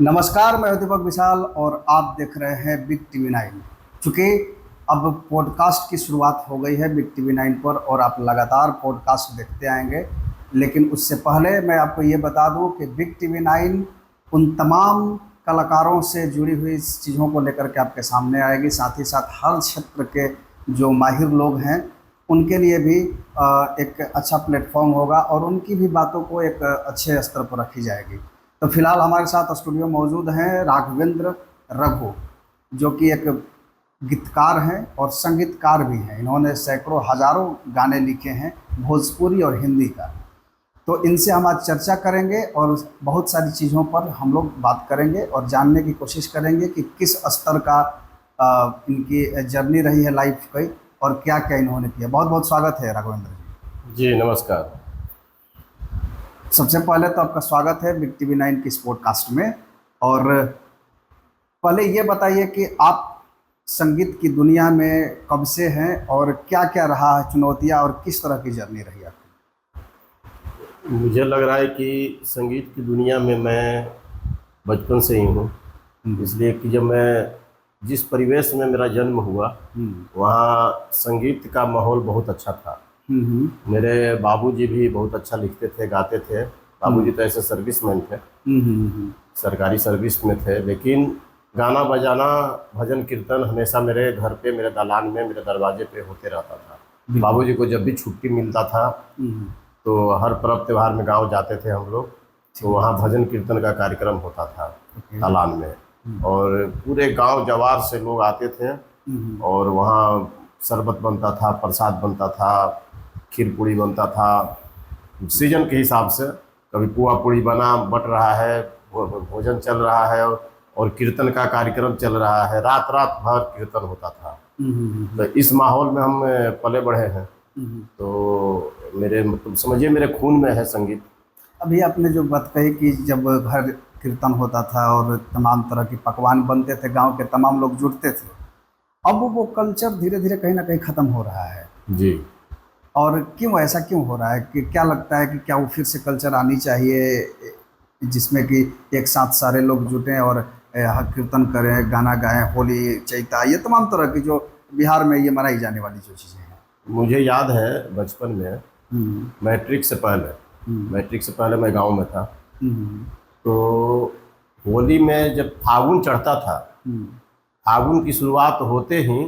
नमस्कार, मैं हूं दीपक विशाल और आप देख रहे हैं बिग टीवी 9। चूँकि अब पॉडकास्ट की शुरुआत हो गई है बिग टीवी 9 पर और आप लगातार पॉडकास्ट देखते आएंगे। लेकिन उससे पहले मैं आपको ये बता दूं कि बिग टीवी 9 उन तमाम कलाकारों से जुड़ी हुई चीज़ों को लेकर के आपके सामने आएगी। साथ ही साथ हर क्षेत्र के जो माहिर लोग हैं उनके लिए भी एक अच्छा प्लेटफॉर्म होगा और उनकी भी बातों को एक अच्छे स्तर पर रखी जाएगी। तो फिलहाल हमारे साथ स्टूडियो मौजूद हैं राघवेंद्र रघु, जो कि एक गीतकार हैं और संगीतकार भी हैं। इन्होंने सैकड़ों हजारों गाने लिखे हैं भोजपुरी और हिंदी का। तो इनसे हम आज चर्चा करेंगे और बहुत सारी चीज़ों पर हम लोग बात करेंगे और जानने की कोशिश करेंगे कि किस स्तर का इनकी जर्नी रही है लाइफ की और क्या क्या इन्होंने किया। बहुत बहुत स्वागत है राघवेंद्र जी। जी नमस्कार। सबसे पहले तो आपका स्वागत है बिग टीवी 9 की इस पॉडकास्ट में। और पहले ये बताइए कि आप संगीत की दुनिया में कब से हैं और क्या क्या रहा है चुनौतियाँ और किस तरह की जर्नी रही आपकी। मुझे लग रहा है कि संगीत की दुनिया में मैं बचपन से ही हूँ, इसलिए कि जब मैं जिस परिवेश में मेरा जन्म हुआ वहाँ संगीत का माहौल बहुत अच्छा था। मेरे बाबूजी भी बहुत अच्छा लिखते थे, गाते थे। बाबूजी तो ऐसे सर्विसमैन थे, सरकारी सर्विस में थे, लेकिन गाना बजाना भजन कीर्तन हमेशा मेरे घर पे, मेरे दालान में, मेरे दरवाजे पे होते रहता था। बाबूजी को जब भी छुट्टी मिलता था तो हर पर्व त्यौहार में गांव जाते थे हम लोग, तो वहाँ भजन कीर्तन का कार्यक्रम होता था दालान में, और पूरे गांव जवार से लोग आते थे और वहाँ शरबत बनता था, प्रसाद बनता था, खीर पूड़ी बनता था सीजन के हिसाब से। कभी पुआ पूड़ी बना बट रहा है, भोजन चल रहा है और कीर्तन का कार्यक्रम चल रहा है, रात रात भर कीर्तन होता था। तो इस माहौल में हम पले बढ़े हैं। तो मेरे मतलब समझिए मेरे खून में है संगीत। अभी आपने जो बात कही कि जब घर कीर्तन होता था और तमाम तरह के पकवान बनते थे, गांव के तमाम लोग जुटते थे, अब वो कल्चर धीरे धीरे कहीं ना कहीं ख़त्म हो रहा है जी। और क्यों, ऐसा क्यों हो रहा है? कि क्या लगता है कि क्या वो फिर से कल्चर आनी चाहिए जिसमें कि एक साथ सारे लोग जुटें और कीर्तन करें, गाना गाएं, होली, चैता, ये तमाम तरह की जो बिहार में ये मनाई जाने वाली जो चीज़ें हैं। मुझे याद है बचपन में मैट्रिक से पहले मैं गांव में था। तो होली में जब फागुन चढ़ता था, फागुन की शुरुआत होते ही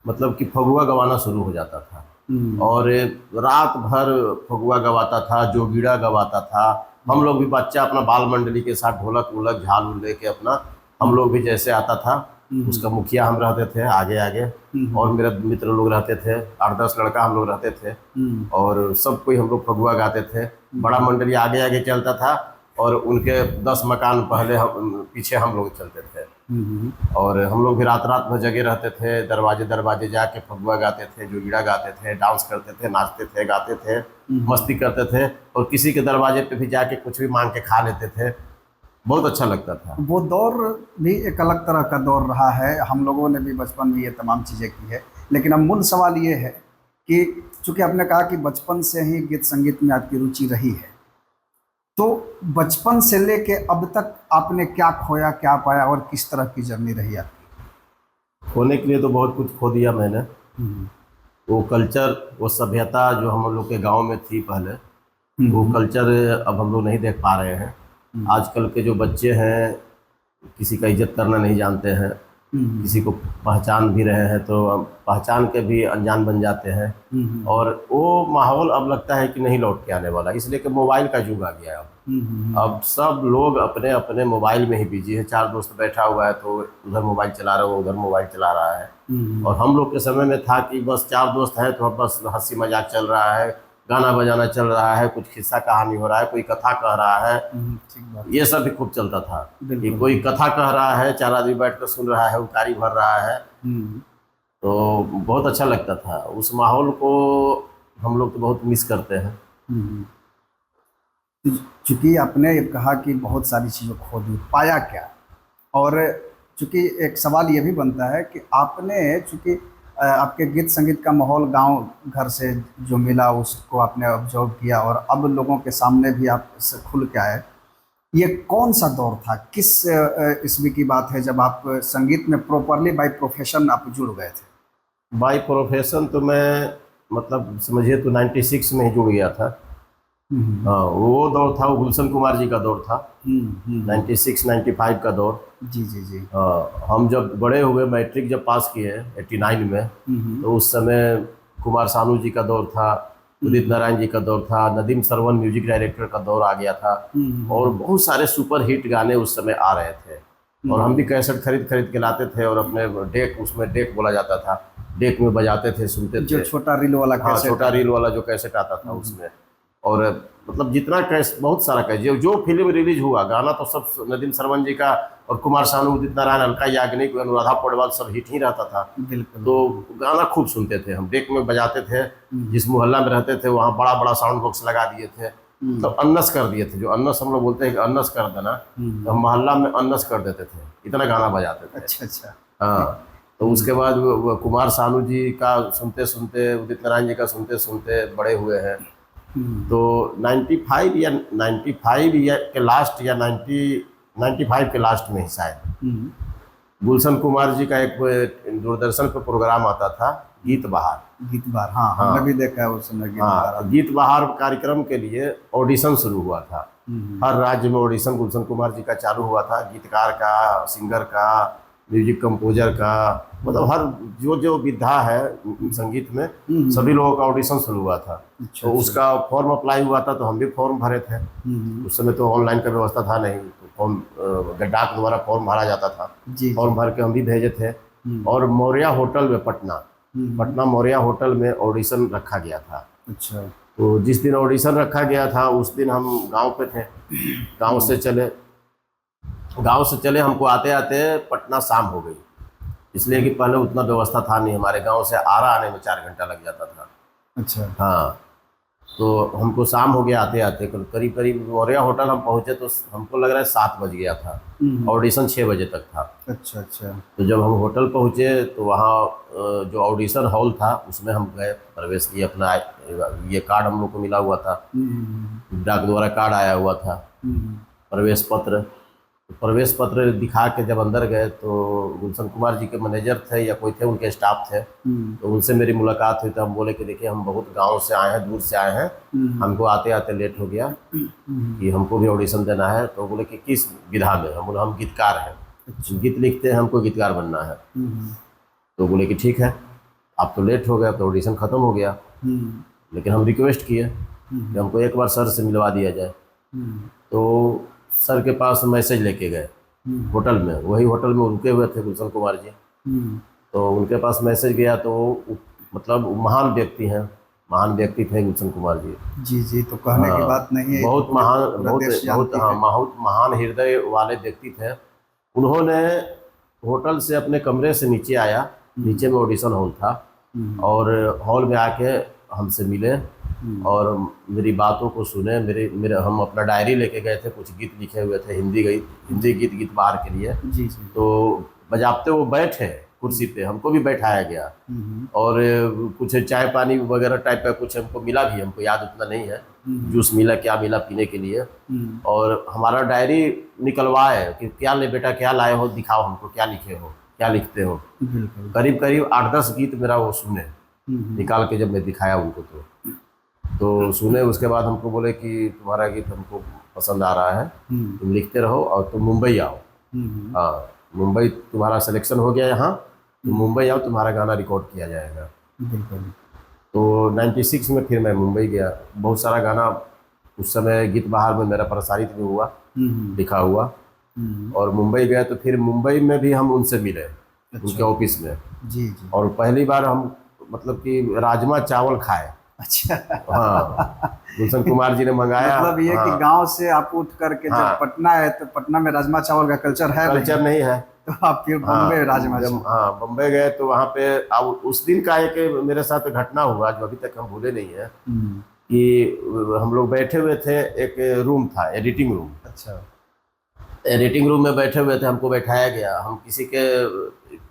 मतलब कि फगुआ गवाना शुरू हो जाता था और रात भर फगुआ गवाता था, जोगीड़ा गवाता था। हम लोग भी बच्चा अपना बाल मंडली के साथ ढोलक वोलक झाल उल लेके अपना, हम लोग भी जैसे आता था उसका मुखिया हम रहते थे आगे आगे, और मेरे मित्र लोग रहते थे, 8-10 लड़का हम लोग रहते थे और सब कोई हम लोग फगुआ गाते थे। बड़ा मंडली आगे आगे चलता था और उनके 10 मकान पहले पीछे हम लोग चलते थे। और हम लोग भी रात रात भर जगे रहते थे, दरवाजे दरवाजे जाके फगुआ गाते थे, जोगीड़ा गाते थे, डांस करते थे, नाचते थे, गाते थे, मस्ती करते थे, और किसी के दरवाजे पे भी जाके कुछ भी मांग के खा लेते थे। बहुत अच्छा लगता था। वो दौर भी एक अलग तरह का दौर रहा है, हम लोगों ने भी बचपन में ये तमाम चीज़ें की है। लेकिन अब मूल सवाल ये है कि चूँकि आपने कहा कि बचपन से ही गीत संगीत में आपकी रुचि रही है, तो बचपन से लेके अब तक आपने क्या खोया, क्या पाया और किस तरह की जर्नी रही आपकी? खोने के लिए तो बहुत कुछ खो दिया मैंने। वो कल्चर, वो सभ्यता जो हम लोग के गांव में थी पहले, वो कल्चर अब हम लोग नहीं देख पा रहे हैं। आजकल के जो बच्चे हैं किसी का इज्जत करना नहीं जानते हैं, किसी को पहचान भी रहे हैं तो पहचान के भी अनजान बन जाते हैं, और वो माहौल अब लगता है कि नहीं लौट के आने वाला, इसलिए कि मोबाइल का युग आ गया है। अब सब लोग अपने अपने मोबाइल में ही बिजी है। 4 दोस्त बैठा हुआ है तो उधर मोबाइल चला रहा है, उधर मोबाइल चला रहा है। और हम लोग के समय में था कि बस 4 दोस्त हैं तो बस हंसी मजाक चल रहा है, गाना बजाना चल रहा है, कुछ किस्सा कहानी हो रहा है, कोई कथा कह रहा है, ये सब भी खूब चलता था कि कोई कथा कह रहा है, 4 आदमी बैठ कर सुन रहा है, उकारी भर रहा है। तो बहुत अच्छा लगता था। उस माहौल को हम लोग तो बहुत मिस करते हैं। चूँकि आपने कहा कि बहुत सारी चीज़ों खो दी, पाया क्या? और चूँकि एक सवाल ये भी बनता है कि आपने चूँकि आपके गीत संगीत का माहौल गांव घर से जो मिला उसको आपने ऑब्जर्व किया और अब लोगों के सामने भी आप खुल के आए, ये कौन सा दौर था, किस ईस्वी की बात है जब आप संगीत में प्रॉपरली बाय प्रोफेशन आप जुड़ गए थे? बाई प्रोफेशन तो मैं मतलब समझिए तो 96 में ही जुड़ गया था। हाँ, वो दौर था, वो गुलशन कुमार जी का दौर था। 96 95 का दौर। जी जी जी। हम जब बड़े हुए, मैट्रिक जब पास किए 89 में, तो उस समय कुमार सानू जी का दौर था, उदित नारायण जी का दौर था, नदीम सरवन म्यूजिक डायरेक्टर का दौर आ गया था, और बहुत सारे सुपर हिट गाने उस समय आ रहे थे। और हम भी कैसेट खरीद खरीद के लाते थे और अपने डेक, उसमें डेक बोला जाता था, डेक में बजाते थे, सुनते थे। जो छोटा रील वाला हाँ, कैसेट, छोटा रील वाला जो कैसेट आता था उसमें। और मतलब जितना कैस, बहुत सारा कैस, जो फिल्म रिलीज हुआ गाना तो सब नदीम सरवन जी का, और कुमार सानू, उदित नारायण, अलका याग्निक, अनुराधा पौडवाल, सब हिट ही रहता था। बिल्कुल। तो गाना खूब सुनते थे हम, डेक में बजाते थे। जिस मोहल्ला में रहते थे वहाँ बड़ा बड़ा साउंड बॉक्स लगा दिए थे, तो अन्नस कर दिए थे। जो अन्नस हम लोग बोलते हैं कि अन्नस कर देना, तो हम मोहल्ला में अन्नस कर देते थे, इतना गाना बजाते थे। अच्छा अच्छा। हाँ, तो उसके बाद वो कुमार सानू जी का सुनते सुनते, उदित नारायण जी का सुनते सुनते बड़े हुए हैं। तो 95 या 95 या के लास्ट, या 95 के लास्ट में ही शायद गुलशन कुमार जी का एक दूरदर्शन पर प्रोग्राम आता था, गीत बहार। गीत बार, हाँ हाँ। हमने भी देखा है उस समय गीत बार। हाँ, गीत बहार कार्यक्रम के लिए ऑडिशन शुरू हुआ था। हर राज्य में ऑडिशन गुलशन कुमार जी का चालू हुआ था, गीतकार का, सिंगर का, म्यूजिक कंपोजर का, मतलब हर जो जो विधा है संगीत में, सभी लोगों का ऑडिशन शुरू हुआ था। अच्छा, तो उसका फॉर्म अप्लाई हुआ था, तो हम भी फॉर्म भरे थे। उस समय तो ऑनलाइन का व्यवस्था था नहीं, तो फॉर्म डाक द्वारा फॉर्म भरा जाता था। जी। फॉर्म भर के हम भी भेजे थे। और मौर्या होटल में, पटना मौर्या होटल में ऑडिशन रखा गया था। अच्छा। तो जिस दिन ऑडिशन रखा गया था उस दिन हम गांव पे थे। गांव से चले हमको आते आते पटना शाम हो गई, इसलिए कि पहले उतना व्यवस्था था नहीं, हमारे गांव से आरा आने में 4 घंटा लग जाता था। अच्छा। हाँ, तो हमको शाम हो गया आते आते, करीब करीब मौर्या होटल हम पहुंचे तो हमको लग रहा है 7 बज गया था। ऑडिशन 6 बजे तक था। अच्छा अच्छा। तो जब हम होटल पहुंचे तो वहाँ जो ऑडिशन हॉल था उसमें हम गए, प्रवेश किए। अपना ये कार्ड हम लोग को मिला हुआ था, डाक द्वारा कार्ड आया हुआ था, प्रवेश पत्र। तो प्रवेश पत्र दिखा के जब अंदर गए तो गुलशन कुमार जी के मैनेजर थे या कोई थे, उनके स्टाफ थे, तो उनसे मेरी मुलाकात हुई। तो हम बोले कि देखिए हम बहुत गांव से आए हैं, दूर से आए हैं, हमको आते आते लेट हो गया कि हमको भी ऑडिशन देना है। तो बोले कि किस विधा में? हम बोले हम गीतकार हैं, गीत लिखते हैं, हमको गीतकार बनना है। तो बोले कि ठीक है, आप तो लेट हो गया, तो ऑडिशन ख़त्म हो गया। लेकिन हम रिक्वेस्ट किए कि हमको एक बार सर से मिलवा दिया जाए। तो सर के पास मैसेज लेके गए होटल में, वही होटल में रुके हुए थे गुलशन कुमार जी। तो उनके पास मैसेज गया तो मतलब महान व्यक्ति हैं, महान व्यक्ति थे गुलशन कुमार जी। जी जी, तो कहने की बात नहीं है, बहुत महान, बहुत महान हृदय वाले व्यक्ति थे। उन्होंने होटल से अपने कमरे से नीचे आया, नीचे में ऑडिशन हॉल था, और हॉल में आके हमसे मिले और मेरी बातों को सुने। मेरे हम अपना डायरी लेके गए थे, कुछ गीत लिखे हुए थे, हिंदी गीत बाहर के लिए। जी जी। तो बजाते वो बैठे कुर्सी पे, हमको भी बैठाया गया, और कुछ चाय पानी वगैरह टाइप का कुछ हमको मिला भी, हमको याद उतना नहीं है, जूस मिला, क्या मिला पीने के लिए। और हमारा डायरी निकलवाए कि क्या ले बेटा, क्या लाए हो, दिखाओ हमको, क्या लिखे हो, क्या लिखते हो। करीब करीब 8-10 गीत मेरा वो सुने, निकाल के जब मैं दिखाया उनको तो सुने। उसके बाद हमको बोले कि तुम्हारा गीत हमको पसंद आ रहा है, तुम लिखते रहो और तुम मुंबई आओ। हाँ, मुंबई तुम्हारा सिलेक्शन हो गया यहाँ, तुम मुंबई आओ, तुम्हारा गाना रिकॉर्ड किया जाएगा। बिल्कुल। तो 96 में फिर मैं मुंबई गया। बहुत सारा गाना उस समय गीत बहार में मेरा प्रसारित भी हुआ, लिखा हुआ। और मुंबई गया तो फिर मुंबई में भी हम उनसे मिले, उनके ऑफिस में। जी जी। और पहली बार हम मतलब कि राजमा चावल खाए। अच्छा। हाँ, गुलशन कुमार जी ने मंगाया। मतलब ये कि गांव से आप उठ करके जब पटना है, तो पटना में राजमा चावल का कल्चर है, कल्चर नहीं है, तो आप फिर बम्बई राजमा चावल। हाँ, बम्बई गए तो वहाँ पे अब उस दिन का एक मेरे साथ घटना हुआ जो अभी तक हम भूले नहीं है, कि हम लोग बैठे हुए थे, एक रूम था, एडिटिंग रूम। अच्छा। एडिटिंग रूम में बैठे हुए थे, हमको बैठाया गया, हम किसी के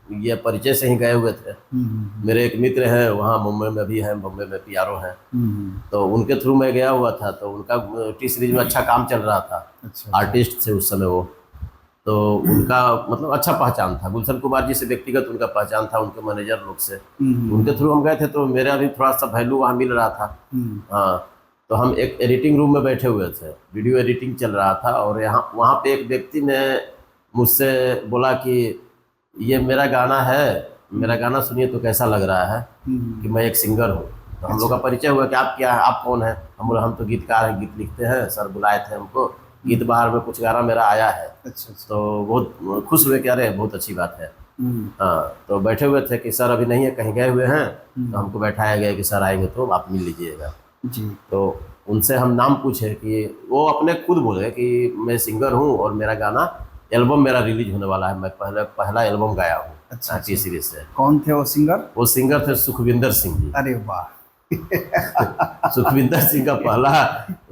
ये परिचय से ही गए हुए थे। मेरे एक मित्र हैं वहाँ मुंबई में भी हैं, बम्बई में पीआरओ हैं, तो उनके थ्रू मैं गया हुआ था। तो उनका टी सीरीज में अच्छा काम चल रहा था। अच्छा। आर्टिस्ट थे उस समय वो, तो उनका मतलब अच्छा पहचान था। गुलशन कुमार जी से व्यक्तिगत उनका पहचान था, उनके मैनेजर लोग से। उनके थ्रू हम गए थे, तो मेरा भी थोड़ा सा वैल्यू वहाँ मिल रहा था। हाँ, तो हम एक एडिटिंग रूम में बैठे हुए थे, वीडियो एडिटिंग चल रहा था, और यहाँ वहाँ पे एक व्यक्ति ने मुझसे बोला कि ये मेरा गाना है, मेरा गाना सुनिए तो कैसा लग रहा है, कि मैं एक सिंगर हूँ। तो हम लोग का परिचय हुआ कि आप क्या है, आप कौन है। हम बोले हम तो गीतकार हैं, गीत लिखते हैं, सर बुलाए थे हमको, गीत बाहर में कुछ गाना मेरा आया है। अच्छा। तो बहुत खुश हुए, कह रहे हैं बहुत अच्छी बात है। हाँ, तो बैठे हुए थे कि सर अभी नहीं है, कहीं गए हुए हैं। तो हमको बैठाया गया कि सर आएंगे तो आप मिल लीजिएगा जी। तो उनसे हम नाम पूछे कि वो अपने खुद बोले कि मैं सिंगर हूँ और मेरा गाना एल्बम मेरा रिलीज होने वाला है, मैं पहला एल्बम गाया हूँ। अच्छा। टी सीरीज से। कौन थे वो सिंगर? वो सिंगर थे सुखविंदर सिंह जी। अरे वाह। सुखविंदर सिंह का पहला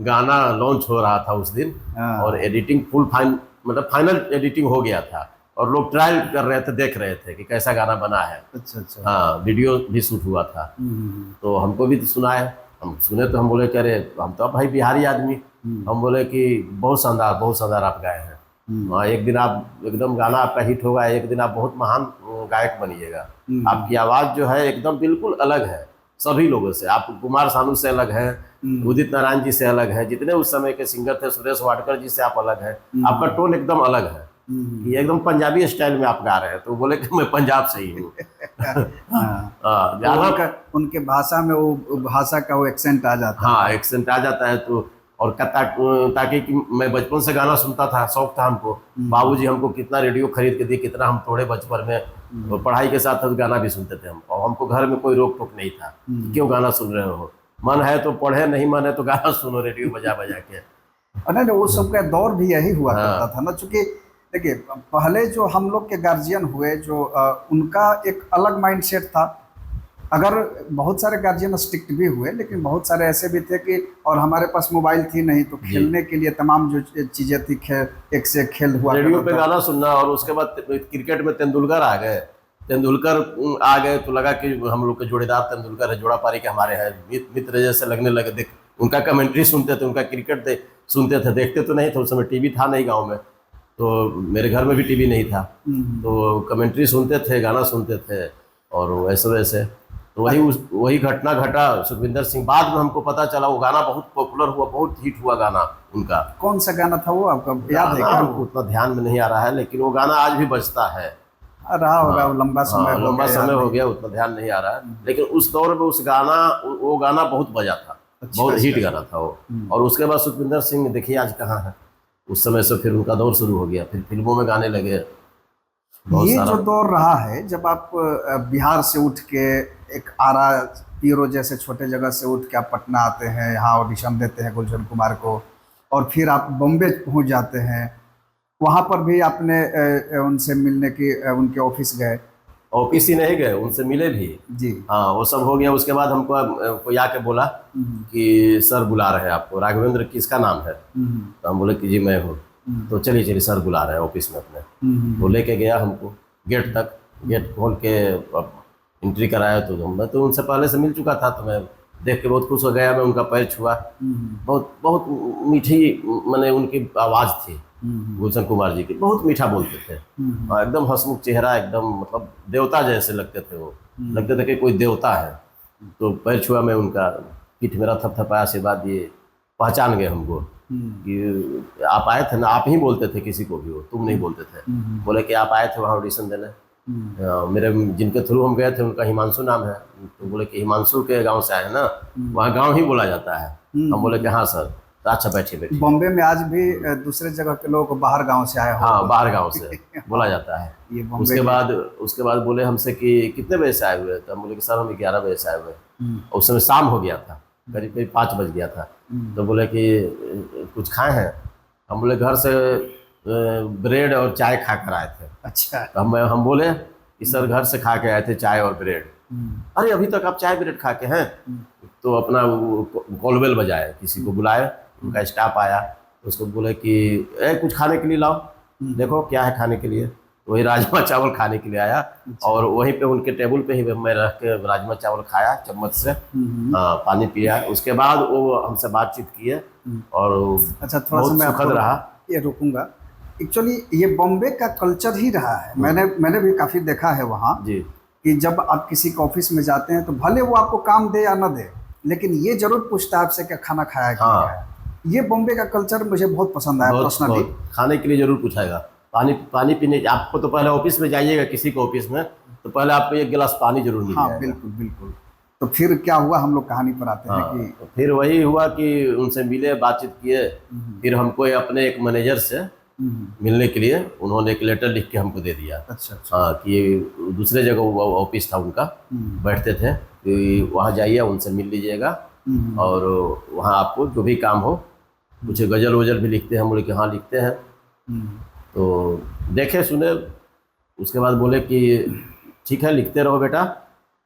गाना लॉन्च हो रहा था उस दिन, और एडिटिंग मतलब फाइनल एडिटिंग हो गया था, और लोग ट्रायल कर रहे थे, देख रहे थे कि कैसा गाना बना है। अच्छा। हाँ, वीडियो भी शूट हुआ था। तो हमको भी सुनाए, हम सुने तो हम बोले कि अरे हम तो भाई बिहारी आदमी, हम बोले कि बहुत शानदार आप गाए हैं। हाँ, एक दिन आप एकदम गाना आपका हिट होगा, एक दिन आप बहुत महान गायक बनिएगा। आपकी आवाज़ जो है एकदम बिल्कुल अलग है सभी लोगों से। आप कुमार सानू से अलग है, उदित नारायण जी से अलग है, जितने उस समय के सिंगर थे, सुरेश वाडकर जी से आप अलग है। आपका टोन एकदम अलग है, ये एकदम पंजाबी स्टाइल में आप गा रहे हैं। तो बोले कि मैं पंजाब से ही हूँ। उनके भाषा में वो भाषा का वो एक्सेंट आ जाता है। हाँ, एक्सेंट आ जाता है। तो और ताकि कि मैं बचपन से गाना सुनता था, शौक था हमको। बाबूजी हमको कितना रेडियो खरीद के दिए, कितना हम तोड़े बचपन में। और पढ़ाई के साथ साथ गाना भी सुनते थे हम, और हमको घर में कोई रोक टोक नहीं था कि क्यों गाना सुन रहे हो, मन है तो पढ़े, नहीं मन है तो गाना सुनो रेडियो बजा बजा के। नहीं, वो सबका दौर भी यही हुआ करता था ना। चूँकि देखिए, पहले जो हम लोग के गार्जियन हुए, जो उनका एक अलग माइंडसेट था। अगर बहुत सारे गार्जियन स्ट्रिक्ट भी हुए, लेकिन बहुत सारे ऐसे भी थे कि, और हमारे पास मोबाइल थी नहीं, तो खेलने के लिए तमाम जो चीज़ें थी, एक से खेल हुआ, रेडियो पे गाना सुनना। और उसके बाद क्रिकेट में तेंदुलकर आ गए तो लगा कि हम लोग के जोड़ीदार तेंदुलकर है, जोड़ा पारी के हमारे हैं, मित्र जैसे लगने लगे। देख, उनका कमेंट्री सुनते थे, उनका क्रिकेट सुनते थे, देखते तो नहीं थे। उस समय टीवी था नहीं गाँव में, तो मेरे घर में भी टीवी नहीं था। तो कमेंट्री सुनते थे, गाना सुनते थे, और वैसे तो वही घटना घटा। सुखविंदर सिंह, बाद में हमको पता चला वो गाना बहुत पॉपुलर हुआ, बहुत हिट हुआ गाना उनका। कौन सा गाना था वो, आपका याद है क्या? हमको उतना ध्यान में नहीं आ रहा है, लेकिन वो गाना आज भी बजता है। रहा होगा, वो लंबा समय हो गया, उतना ध्यान नहीं आ रहा है। लेकिन उस दौर में वो गाना बहुत बजा था। बहुत हिट गाना था वो। और उसके बाद सुखविंदर सिंह देखिए आज कहाँ है। उस समय से फिर उनका दौर शुरू हो गया, फिर फिल्मों में गाने लगे। ये जो दौर रहा है, जब आप बिहार से उठ के एक आरा पीरो जैसे छोटे जगह से उठ के आप पटना आते हैं, यहाँ ऑडिशन देते हैं गुलशन कुमार को, और फिर आप बॉम्बे पहुँच जाते हैं। वहाँ पर भी आपने उनसे मिलने की, उनके ऑफिस गए? ऑफिस ही नहीं गए, उनसे मिले भी जी। हाँ, वो सब हो गया। उसके बाद हमको कोई आके बोला कि सर बुला रहे हैं आपको। राघवेंद्र किसका नाम है? तो हम बोले कि जी मैं हूँ। तो चलिए सर बुला रहे हैं ऑफिस में अपने। वो लेके गया हमको गेट तक, गेट खोल के एंट्री कराया। तो मैं तो उनसे पहले से मिल चुका था, तो मैं देख के बहुत खुश हो गया। मैं उनका पैर छुआ। बहुत मीठी मैंने उनकी आवाज़ थी, गुलशन कुमार जी की, बहुत मीठा बोलते थे। एकदम हंसमुख चेहरा, एकदम मतलब देवता जैसे लगते थे वो। लगते थे कि कोई देवता है। तो पैर छुआ मैं उनका, पीठ मेरा थपथपाया, आशीर्वाद दिए। पहचान गए हमको कि आप आए थे ना। आप ही बोलते थे किसी को भी, वो तुम नहीं बोलते थे। बोले कि आप आए थे वहाँ ऑडिशन देने। मेरे जिनके थ्रू हम गए थे उनका हिमांशु नाम है। तो बोले कि हिमांशु के गांव से आए हैं ना, वहाँ गांव ही बोला जाता है। हम बोले कि हाँ सर। तो अच्छा बैठिए। बॉम्बे में आज भी दूसरे जगह के लोग बाहर गांव से आए हो? हाँ, बाहर गांव से बोला जाता है। उसके बाद बोले हमसे कि कितने बजे से आए हुए? तो हम बोले कि सर हम 11 बजे से आए हुए। उस समय शाम हो गया था, करीब 5 बज गया था। तो बोले कि कुछ खाए हैं? हम बोले घर से ब्रेड और चाय खा कर आए थे। अच्छा। तो हम बोले कि सर घर से खा के आए थे चाय और ब्रेड। अरे अभी तक आप चाय ब्रेड खा के हैं? तो अपना कॉलबेल बजाए, किसी को बुलाए, उनका स्टाफ आया। उसको बोले कि कुछ खाने के लिए लाओ, देखो क्या है खाने के लिए। तो वही राजमा चावल खाने के लिए आया और वहीं पे उनके टेबल पे ही मैं रह के राजमा चावल खाया चम्मच से। हाँ, पानी पिया। उसके बाद वो हमसे बातचीत किए और अच्छा, थोड़ा सा बहुत मैं सुखद आपको रहा। ये रुकूंगा। एक्चुअली ये बॉम्बे का कल्चर ही रहा है, मैंने भी काफ़ी देखा है वहाँ जी कि जब आप किसी के ऑफिस में जाते हैं तो भले वो आपको काम दे या ना दे, लेकिन ये जरूर पूछता है आपसे कि खाना खाया कि नहीं हाँ, खाया। ये बॉम्बे का कल्चर मुझे बहुत पसंद आया बहुत पर्सनली। बहुत खाने के लिए जरूर पूछाएगा। पानी पानी पीने आपको तो पहले ऑफिस में जाइएगा किसी के ऑफिस में तो पहले आपको एक गिलास पानी जरूर मिल हाँ जाएगा। बिल्कुल बिल्कुल। तो फिर क्या हुआ, हम लोग कहानी पर आते हैं हाँ, कि तो फिर वही हुआ कि उनसे मिले, बातचीत किए। फिर हमको अपने एक मैनेजर से मिलने के लिए उन्होंने एक लेटर लिख के हमको दे दिया। अच्छा अच्छा। हाँ, कि दूसरे जगह वो ऑफिस था उनका, बैठते थे कि वहाँ जाइए उनसे मिल लीजिएगा और वहाँ आपको जो भी काम हो, कुछ गज़ल वजल भी लिखते हैं। हम बोले कि हाँ लिखते हैं। तो देखे सुने, उसके बाद बोले कि ठीक है लिखते रहो बेटा,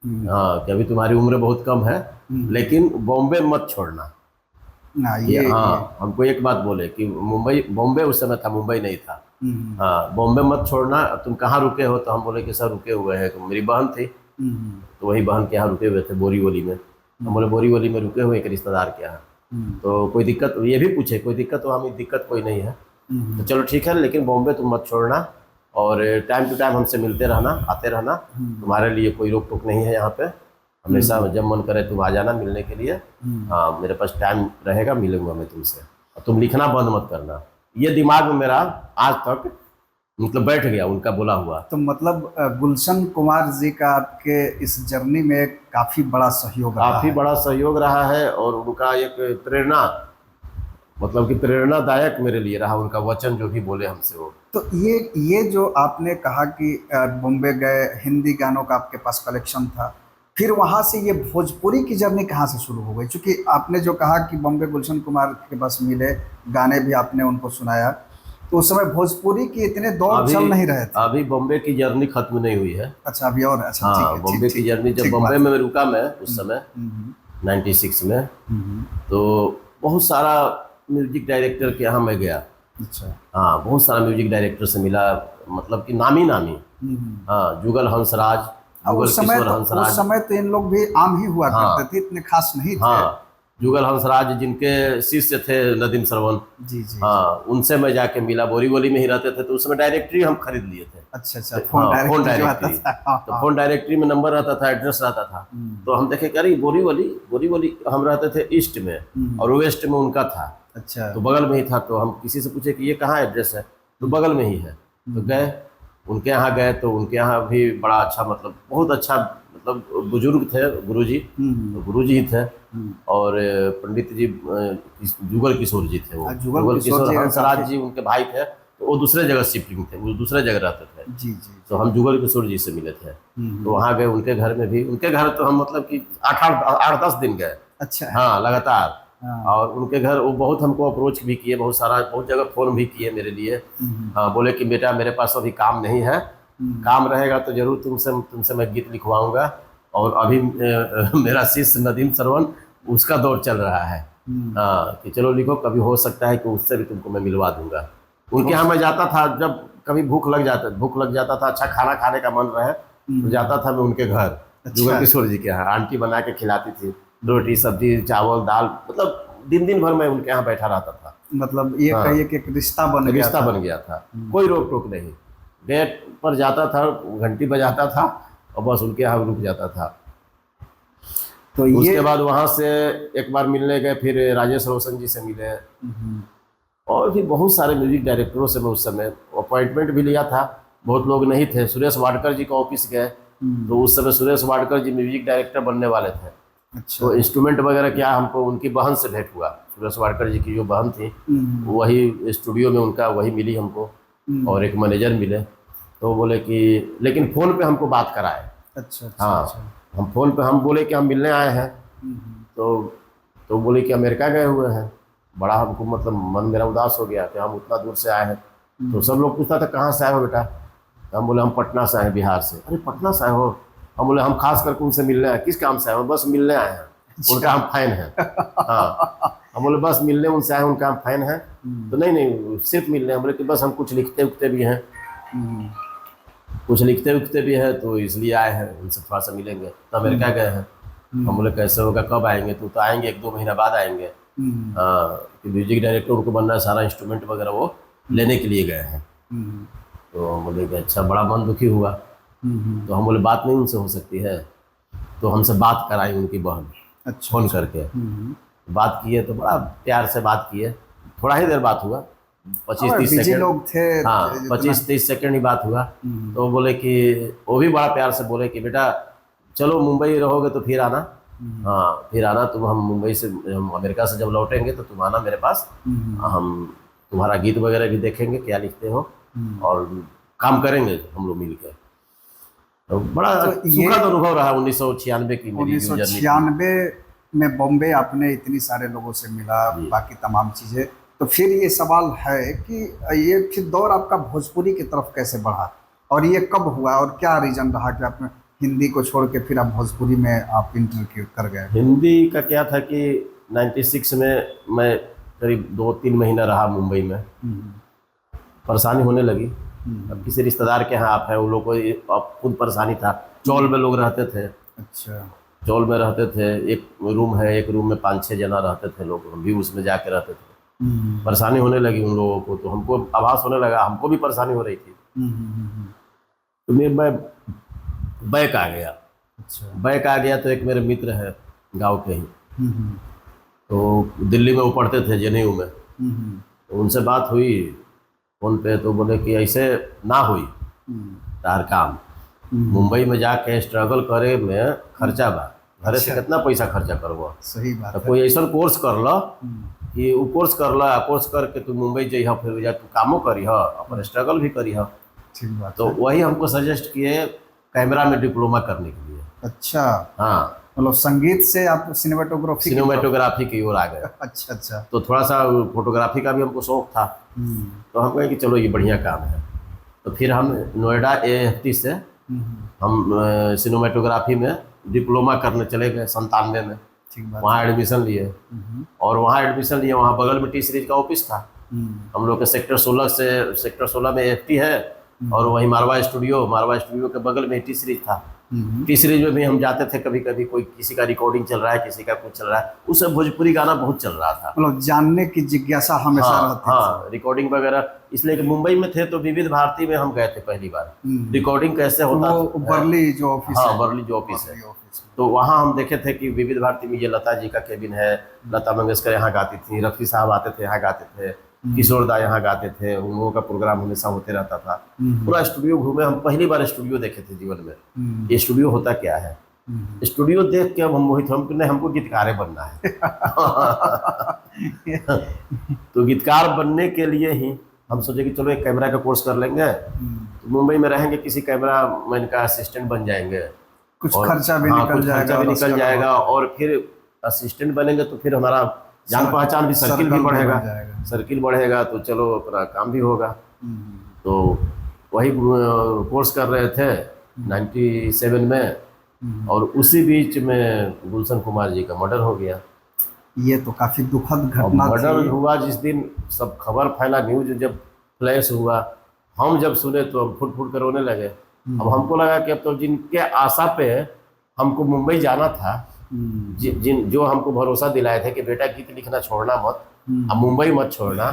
हाँ कि अभी तुम्हारी उम्र बहुत कम है लेकिन बॉम्बे मत छोड़ना। ना ये हाँ, हमको एक बात बोले कि मुंबई, बॉम्बे उस समय था, मुंबई नहीं था। हाँ, बॉम्बे मत छोड़ना। तुम कहाँ रुके हो? तो हम बोले कि सर रुके हुए हैं। तो मेरी बहन थी तो वही बहन के यहाँ रुके हुए थे, बोरीवली में। हम बोले बोरीवली में रुके हुए एक रिश्तेदार के यहाँ। तो कोई दिक्कत, ये भी पूछे कोई दिक्कत? तो हमें दिक्कत कोई नहीं है। तो चलो ठीक है, लेकिन बॉम्बे तुम मत छोड़ना और टाइम टू टाइम हमसे मिलते रहना, आते रहना। तुम्हारे लिए कोई रोक टोक नहीं है यहाँ पे, हमेशा जब मन करे तुम आ जाना मिलने के लिए। हाँ, मेरे पास टाइम रहेगा, मिलूंगा मैं तुमसे। और तुम लिखना बंद मत करना। ये दिमाग में मेरा आज तक मतलब बैठ गया उनका बोला हुआ। तो मतलब गुलशन कुमार जी का आपके इस जर्नी में काफ़ी बड़ा सहयोग रहा काफ़ी है। बड़ा सहयोग रहा है और उनका एक प्रेरणा, मतलब कि प्रेरणादायक मेरे लिए रहा उनका वचन जो भी बोले हमसे वो। तो ये जो आपने कहा कि बॉम्बे गए, हिंदी गानों का आपके पास कलेक्शन था, फिर वहाँ से ये भोजपुरी की जर्नी कहाँ से शुरू हो गई? क्योंकि आपने जो कहा कि बॉम्बे गुलशन कुमार के पास मिले, गाने भी आपने उनको सुनाया, तो उस समय भोजपुरी के इतने दौर चल नहीं रहे थे। अभी बॉम्बे की जर्नी खत्म नहीं हुई है। अच्छा, अभी और अच्छा ठीक हाँ, है। बॉम्बे की जर्नी जब बॉम्बे में रुका मैं उस समय 96 में, तो बहुत सारा म्यूजिक डायरेक्टर के यहाँ मैं गया। अच्छा। हाँ, बहुत सारा म्यूजिक डायरेक्टर से मिला, मतलब कि नामी नामी। हाँ, जुगल हंसराज, जुगल किशोर हंसराज। उस समय तो इन लोग भी आम ही हुआ करते थे, इतने खास नहीं थे। हाँ, जुगल हंसराज जिनके शिष्य थे नदीम श्रवण। जी जी। हाँ, उनसे मैं जाके मिला। बोरीवली में ही रहते थे तो उस समय डायरेक्टरी हम खरीद लिए थे। अच्छा अच्छा। Phone directory. तो फोन डायरेक्टरी में नंबर रहता था, एड्रेस रहता था। तो हम देखे कि अरे बोरीवली हम रहते थे ईस्ट में और वेस्ट में उनका था। अच्छा। तो बगल में ही था। तो हम किसी से पूछे कि ये कहाँ एड्रेस है? तो बगल में ही है। तो गए उनके यहाँ गए तो उनके यहाँ भी बड़ा अच्छा, मतलब बहुत अच्छा, मतलब बुजुर्ग थे गुरुजी, गुरुजी ही थे। और पंडित जी जुगल किशोर जी थे। वो जुगल किशोर हंसराज जी उनके भाई थे। तो वो दूसरे जगह शिफ्टिंग थे, वो दूसरे जगह रहते थे। जी जी। तो हम जुगल किशोर जी से मिले थे। तो वहाँ गए उनके घर में भी। उनके घर तो हम मतलब कि 8-10 दिन गए। अच्छा। हाँ, लगातार। और उनके घर वो बहुत हमको अप्रोच भी किए, बहुत जगह फ़ोन भी किए मेरे लिए। हाँ, बोले कि बेटा मेरे पास अभी काम नहीं है, काम रहेगा तो जरूर तुमसे मैं गीत लिखवाऊंगा। और अभी मेरा शिष्य नदीम श्रवण, उसका दौर चल रहा है। हाँ, कि चलो लिखो, कभी हो सकता है कि उससे भी तुमको मैं मिलवा दूंगा। उनके यहाँ मैं जाता था, जब कभी भूख लग जाता था, अच्छा खाना खाने का मन रहे तो जाता था मैं उनके घर। जुगल किशोर जी के यहाँ आंटी बना के खिलाती थी, रोटी सब्जी चावल दाल, मतलब दिन भर मैं उनके यहाँ बैठा रहता था। मतलब ये कहिए कि एक रिश्ता बन गया था। कोई रोक टोक नहीं। गेट पर जाता था, घंटी बजाता था और बस उनके यहाँ रुक जाता था। तो उसके बाद वहाँ से एक बार मिलने गए, फिर राजेश रोशन जी से मिले और भी बहुत सारे म्यूजिक डायरेक्टरों से मैं उस समय अपॉइंटमेंट भी लिया था। बहुत लोग नहीं थे। सुरेश वाडकर जी का ऑफिस गए तो उस समय सुरेश वाडकर जी म्यूजिक डायरेक्टर बनने वाले थे। अच्छा। तो इंस्ट्रूमेंट वगैरह क्या, हमको उनकी बहन से भेंट हुआ। सुरेश वाडकर जी की जो बहन थी वही स्टूडियो में उनका वही मिली हमको और एक मैनेजर मिले। तो बोले कि लेकिन फ़ोन पे हमको बात कराए। अच्छा। हाँ, हम फ़ोन पे हम बोले कि हम मिलने आए हैं। तो बोले कि अमेरिका गए हुए हैं। बड़ा हमको मतलब मन मेरा उदास हो गया कि हम उतना दूर से आए हैं। तो सब लोग पूछता था कहाँ से आए हो बेटा? तो हम बोले हम पटना से आए हैं, बिहार से। अरे पटना से आए हो? हम बोले हम खास करके उनसे मिलने आए। किस काम से आए हो? बस मिलने आए हैं, उनका हम फैन हैं। हाँ, हम बोले बस मिलने उनसे आए, उनका हम फैन हैं। तो नहीं सिर्फ मिलने। हम बोले कि बस हम कुछ लिखते उखते भी हैं। कुछ लिखते उखते भी है, तो इसलिए आए हैं, उनसे थोड़ा सा मिलेंगे। तो अमेरिका गए हैं। हम बोले कैसे होगा, कब आएंगे? तो आएंगे 1-2 महीना बाद आएंगे। हाँ, कि म्यूजिक डायरेक्टर उनको बनना है, सारा इंस्ट्रूमेंट वगैरह वो लेने के लिए गए हैं। तो हम बोले कि अच्छा, बड़ा मन दुखी हुआ। तो हम बोले बात नहीं उनसे हो सकती है? तो हमसे बात कराई उनकी बहन, अच्छा, फ़ोन करके बात किए, तो बड़ा प्यार से बात किए। थोड़ा ही देर बात हुआ, 25-30 बिजी सेकंड। लोग थे। हाँ, जितना- 25-30 सेकंड ही बात हुआ। तो बोले कि वो भी बड़ा प्यार से बोले कि बेटा चलो मुंबई रहोगे तो फिर आना। हाँ, फिर आना तुम, हम मुंबई से, हम अमेरिका से जब लौटेंगे तो तुम आना मेरे पास। हम तुम्हारा गीत वगैरह भी देखेंगे, क्या लिखते हो, और काम करेंगे हम लोग मिलकर। तो बड़ा तो ये सुखद अनुभव रहा 1996 की मेरी जो जर्नी थी। 1996 में बॉम्बे आपने इतनी सारे लोगों से मिला, बाकी तमाम चीज़ें। तो फिर ये सवाल है कि ये फिर दौर आपका भोजपुरी की तरफ कैसे बढ़ा, और ये कब हुआ, और क्या रीज़न रहा कि आपने हिंदी को छोड़ के फिर आप भोजपुरी में आप इंटर कर गए? हिंदी का क्या था कि 96 में मैं करीब 2-3 महीना रहा मुंबई में। परेशानी होने लगी। अब किसी रिश्तेदार के यहाँ आप हैं, उन लोगों को अब खुद परेशानी था। चौल में लोग रहते थे। अच्छा। चौल में रहते थे, एक रूम है, एक रूम में 5-6 जना रहते थे लोग, हम भी उसमें जाके रहते थे। परेशानी होने लगी उन लोगों को, तो हमको आभास होने लगा, हमको भी परेशानी हो रही थी। तो मैं बैक आ गया। अच्छा। बैक आ गया तो एक मेरे मित्र है गांव के ही, तो दिल्ली में वो पढ़ते थे जेएनयू में। तो उनसे बात हुई फ़ोन पे, तो बोले कि ऐसे ना हुई तार काम, मुंबई में जाके स्ट्रगल करे में खर्चा बा, घरे से कितना पैसा खर्चा करबो। सही बात तो है। कोई ऐसा कोर्स कर लो कि वो कोर्स कर लो, कोर्स करके तू मुंबई जइह, फिर जा तू कामो करीह, अपन स्ट्रगल भी करीह। ठीक बात तो है। वही हमको सजेस्ट किए कैमरा में डिप्लोमा करने के लिए। अच्छा, हाँ, मतलब संगीत से आप सिनेमाटोग्राफी सिनेमेटोग्राफी की ओर आ गए। अच्छा अच्छा। तो थोड़ा सा फोटोग्राफी का भी हमको शौक था। तो हम कहे कि चलो ये बढ़िया काम है। तो फिर हम नोएडा AFT से हम सिनेमेटोग्राफी में डिप्लोमा करने चले गए 97 में। ठीक बात। वहाँ एडमिशन लिए, और वहाँ एडमिशन लिए, वहाँ बगल में टी सीरीज का ऑफिस था। हम लोग के सेक्टर 16 में AFT है, और वहीं मारवा स्टूडियो के बगल में टी सीरीज था। टी सीरीज में भी हम जाते थे कभी कभी, कोई किसी का रिकॉर्डिंग चल रहा है, किसी का कुछ चल रहा है, उस समय भोजपुरी गाना बहुत चल रहा था। मतलब जानने की जिज्ञासा हमेशा रहती हाँ, रिकॉर्डिंग वगैरह, इसलिए कि मुंबई में थे तो विविध भारती में हम गए थे पहली बार, रिकॉर्डिंग कैसे होता वो बर्ली जो ऑफिस हाँ, है, बर्ली जो ऑफिस है, बर्ली ऑफिस में। तो वहाँ हम देखे थे कि विविध भारती में ये लता जी का केबिन है, लता मंगेशकर यहाँ गाती थी, रफ़ी साहब आते थे यहाँ गाते थे, किशोर दा यहाँ गाते थे, उन लोगों का प्रोग्राम हमेशा होते रहता था। पूरा स्टूडियो घूमे हम, पहली बार स्टूडियो देखे थे जीवन में, ये स्टूडियो होता क्या है। स्टूडियो देख के हम मोहित, हमको गीतकार बनना है। तो गीतकार बनने के लिए ही हम सोचे कि चलो एक कैमरा का कोर्स कर लेंगे, तो मुंबई में रहेंगे, किसी कैमरा मैन का असिस्टेंट बन जाएंगे, कुछ खर्चा भी निकल जाएगा, और फिर असिस्टेंट बनेंगे तो फिर हमारा जान पहचान भी, सर्किल भी बढ़ेगा, सर्किल बढ़ेगा, तो चलो अपना काम भी होगा। तो वही कोर्स कर रहे थे 97 में, और उसी बीच में गुलशन कुमार जी का मर्डर हो गया। ये तो काफी दुखद घटना मर्डर हुआ जिस दिन, सब खबर फैला, न्यूज जब फ्लैश हुआ, हम जब सुने तो हम फुट फुट कर रोने लगे। अब हमको लगा कि अब तो जिनके आशा पे हमको मुंबई जाना था, जो हमको भरोसा दिलाए थे कि बेटा गीत लिखना छोड़ना मत, अब मुंबई मत छोड़ना,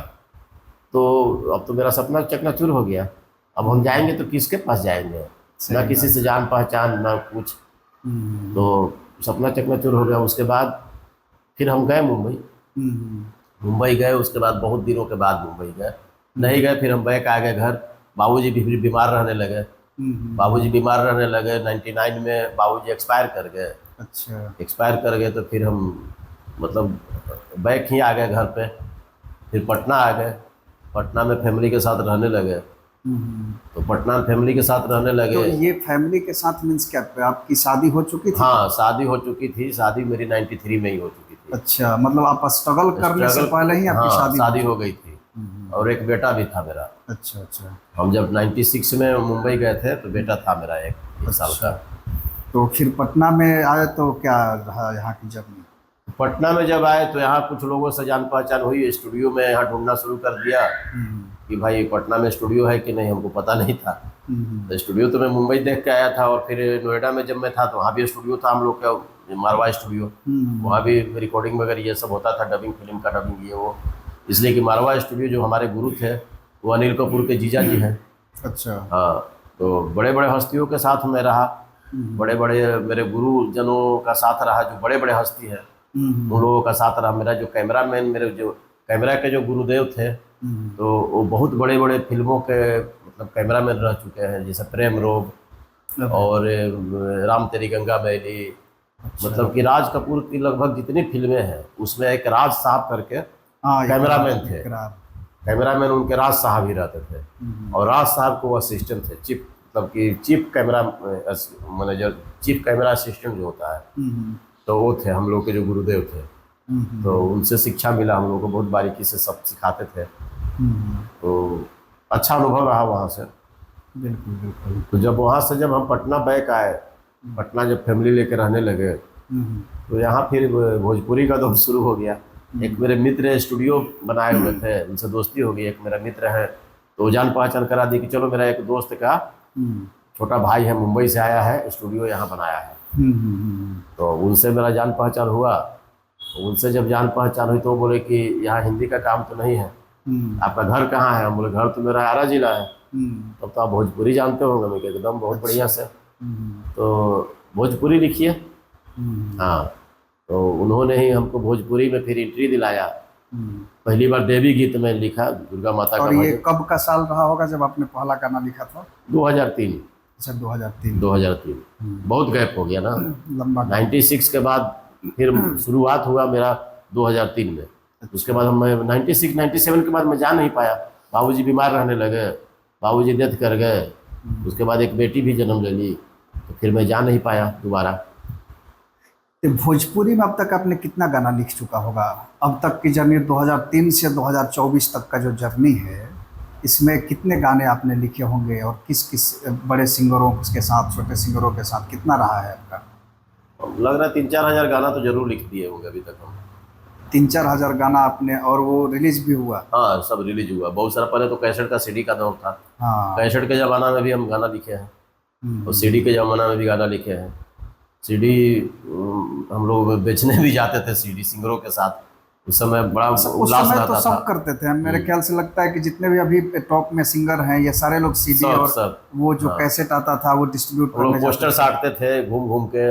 तो अब तो मेरा सपना चकनाचूर हो गया। अब हम जाएंगे तो किसके पास जाएंगे, ना किसी से जान पहचान, ना कुछ, तो सपना चकनाचूर हो गया। उसके बाद फिर हम गए मुंबई गए, उसके बाद बहुत दिनों के बाद मुंबई गए, नहीं गए, फिर हम बैक आ गए घर। बाबूजी भी बीमार रहने लगे, 99 में बाबूजी एक्सपायर कर गए। अच्छा। एक्सपायर कर गए तो फिर हम मतलब बैक ही आ गए घर पे, फिर पटना आ गए, पटना में फैमिली के साथ रहने लगे। तो पटना में फैमिली के साथ रहने लगे। तो ये फैमिली के साथ मीन्स क्या, आपकी शादी हो चुकी थी? हाँ, शादी हो चुकी थी, शादी मेरी 93 में ही हो चुकी थी। अच्छा, मतलब आप स्ट्रगल करने से पहले ही आपकी शादी हो गई थी, और एक बेटा भी था मेरा। अच्छा अच्छा। हम जब 96 में मुंबई गए थे तो बेटा था मेरा एक साल का। तो फिर पटना में आए तो क्या रहा यहाँ की जर्नी? पटना में जब आए तो यहाँ कुछ लोगों से जान पहचान हुई, स्टूडियो में यहाँ ढूंढना शुरू कर दिया कि भाई पटना में स्टूडियो है कि नहीं, हमको पता नहीं था। तो स्टूडियो तो मैं मुंबई देख के आया था, और फिर नोएडा में जब मैं था तो वहाँ भी स्टूडियो था हम लोग का, मारवा स्टूडियो। वहाँ भी रिकॉर्डिंग वगैरह ये सब होता था, डबिंग, फिल्म का डबिंग ये वो। इसलिए कि मारवा स्टूडियो जो हमारे गुरु थे वो अनिल कपूर के जीजा जी हैं। अच्छा। हाँ, तो बड़े बड़े हस्तियों के साथ मैं रहा, बड़े बड़े मेरे गुरुजनों का साथ रहा, जो बड़े बड़े हस्ती हैं उन लोगों का साथ रहा। मेरा जो कैमरामैन, मेरे जो कैमरा के जो गुरुदेव थे, तो वो बहुत बड़े बड़े फिल्मों के मतलब कैमरामैन रह चुके हैं, जैसे प्रेम रोग और राम तेरी गंगा मैली। मतलब कि राज कपूर की लगभग जितनी फिल्में हैं उसमें एक राज साहब करके कैमरामैन थे। कैमरामैन उनके राज साहब ही रहते थे, और राज साहब को असिस्टेंट थे, चीफ, मतलब कि chief camera manager, chief camera assistant जो होता है, तो वो थे हम लोग के जो गुरुदेव थे। तो उनसे शिक्षा मिला, हम लोग को बहुत बारीकी से सब सिखाते थे। तो अच्छा अनुभव रहा वहाँ से। बिल्कुल बिल्कुल। तो जब वहाँ से जब हम पटना बैक आए, पटना जब फैमिली लेके रहने लगे, तो यहाँ फिर भोजपुरी का दौर शुरू हो गया। एक मेरे मित्र स्टूडियो बनाए हुए थे, उनसे दोस्ती हो गई। एक मेरा मित्र है तो जान पहचान करा दी कि चलो मेरा एक दोस्त का छोटा भाई है, मुंबई से आया है, स्टूडियो यहाँ बनाया है। तो उनसे मेरा जान पहचान हुआ। उनसे जब जान पहचान हुई तो वो बोले कि यहाँ हिंदी का काम तो नहीं है, आपका घर कहाँ है? हम बोले घर तो मेरा आरा जिला है। तब तो आप भोजपुरी जानते होंगे। मैं एकदम बहुत बढ़िया से। तो भोजपुरी लिखिए। हाँ, तो उन्होंने ही हमको भोजपुरी में फिर एंट्री दिलाया। पहली बार देवी गीत में लिखा, दुर्गा माता का। और ये कब का साल रहा होगा जब आपने पहला गाना लिखा था? 2003। अच्छा, 2003। 2003। बहुत गैप हो गया ना, लंबा। 96 के बाद फिर शुरुआत हुआ मेरा 2003 में। उसके बाद हम 96 97 के बाद मैं जा नहीं पाया। बाबूजी बीमार रहने लगे, बाबूजी डेथ कर गए। उसके बाद एक बेटी भी जन्म ले ली, तो फिर मैं जा नहीं पाया दोबारा। तो भोजपुरी में अब तक आपने कितना गाना लिख चुका होगा? अब तक की जर्नी 2003 से 2024 तक का जो जर्नी है, इसमें कितने गाने आपने लिखे होंगे और किस किस बड़े सिंगरों के साथ, छोटे सिंगरों के साथ कितना रहा है आपका? लग रहा है 3-4 हज़ार गाना तो जरूर लिख दिए होंगे अभी तक हम। 3-4 हज़ार गाना आपने, और वो रिलीज भी हुआ? हाँ, सब रिलीज हुआ बहुत सारा। पहले तो कैसेट का सीडी का दौर था। हाँ, कैसेट के ज़माना में भी हम गाना लिखे हैं, और सीडी के ज़माना में भी गाना लिखे हैं। सीडी हम लोग बेचने भी जाते थे, सीडी सिंगरों के साथ। उस समय बड़ा उल्लास रहता तो था। सब करते थे। मेरे ख्याल से लगता है कि जितने भी अभी टॉप में सिंगर हैं ये सारे लोग सीडी और सब वो जो कैसेट आता था वो डिस्ट्रीब्यूट हम लोग करने पोस्टर साटते थे, घूम घूम के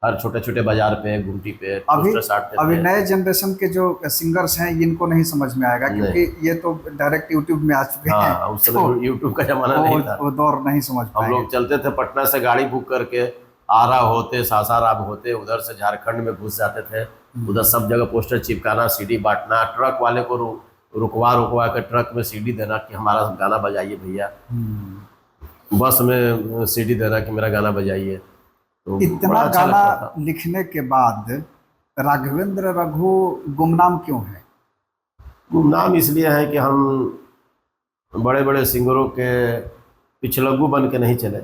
हर छोटे छोटे बाजार पे, गुमटी पे पोस्टर साटते थे। अभी नए जनरेशन के जो सिंगर्स हैं इनको नहीं समझ में आएगा, क्योंकि ये तो डायरेक्ट यूट्यूब में आ चुके हैं। हाँ, उस समय यूट्यूब का जमाना नहीं था, वो दौर नहीं समझ पाए। हम लोग चलते थे पटना से गाड़ी बुक करके, आरा होते, सासाराम होते, उधर से झारखंड में घुस जाते थे। उधर सब जगह पोस्टर चिपकाना, सीडी बांटना, ट्रक वाले को रुकवा कर ट्रक में सीडी देना कि हमारा गाना बजाइए भैया, बस में सीडी देना कि मेरा गाना बजाइए। तो इतना गाना लिखने के बाद राघवेंद्र रघु गुमनाम क्यों है? गुमनाम इसलिए है कि हम बड़े बड़े सिंगरों के पिछलग्गू बन के नहीं चले।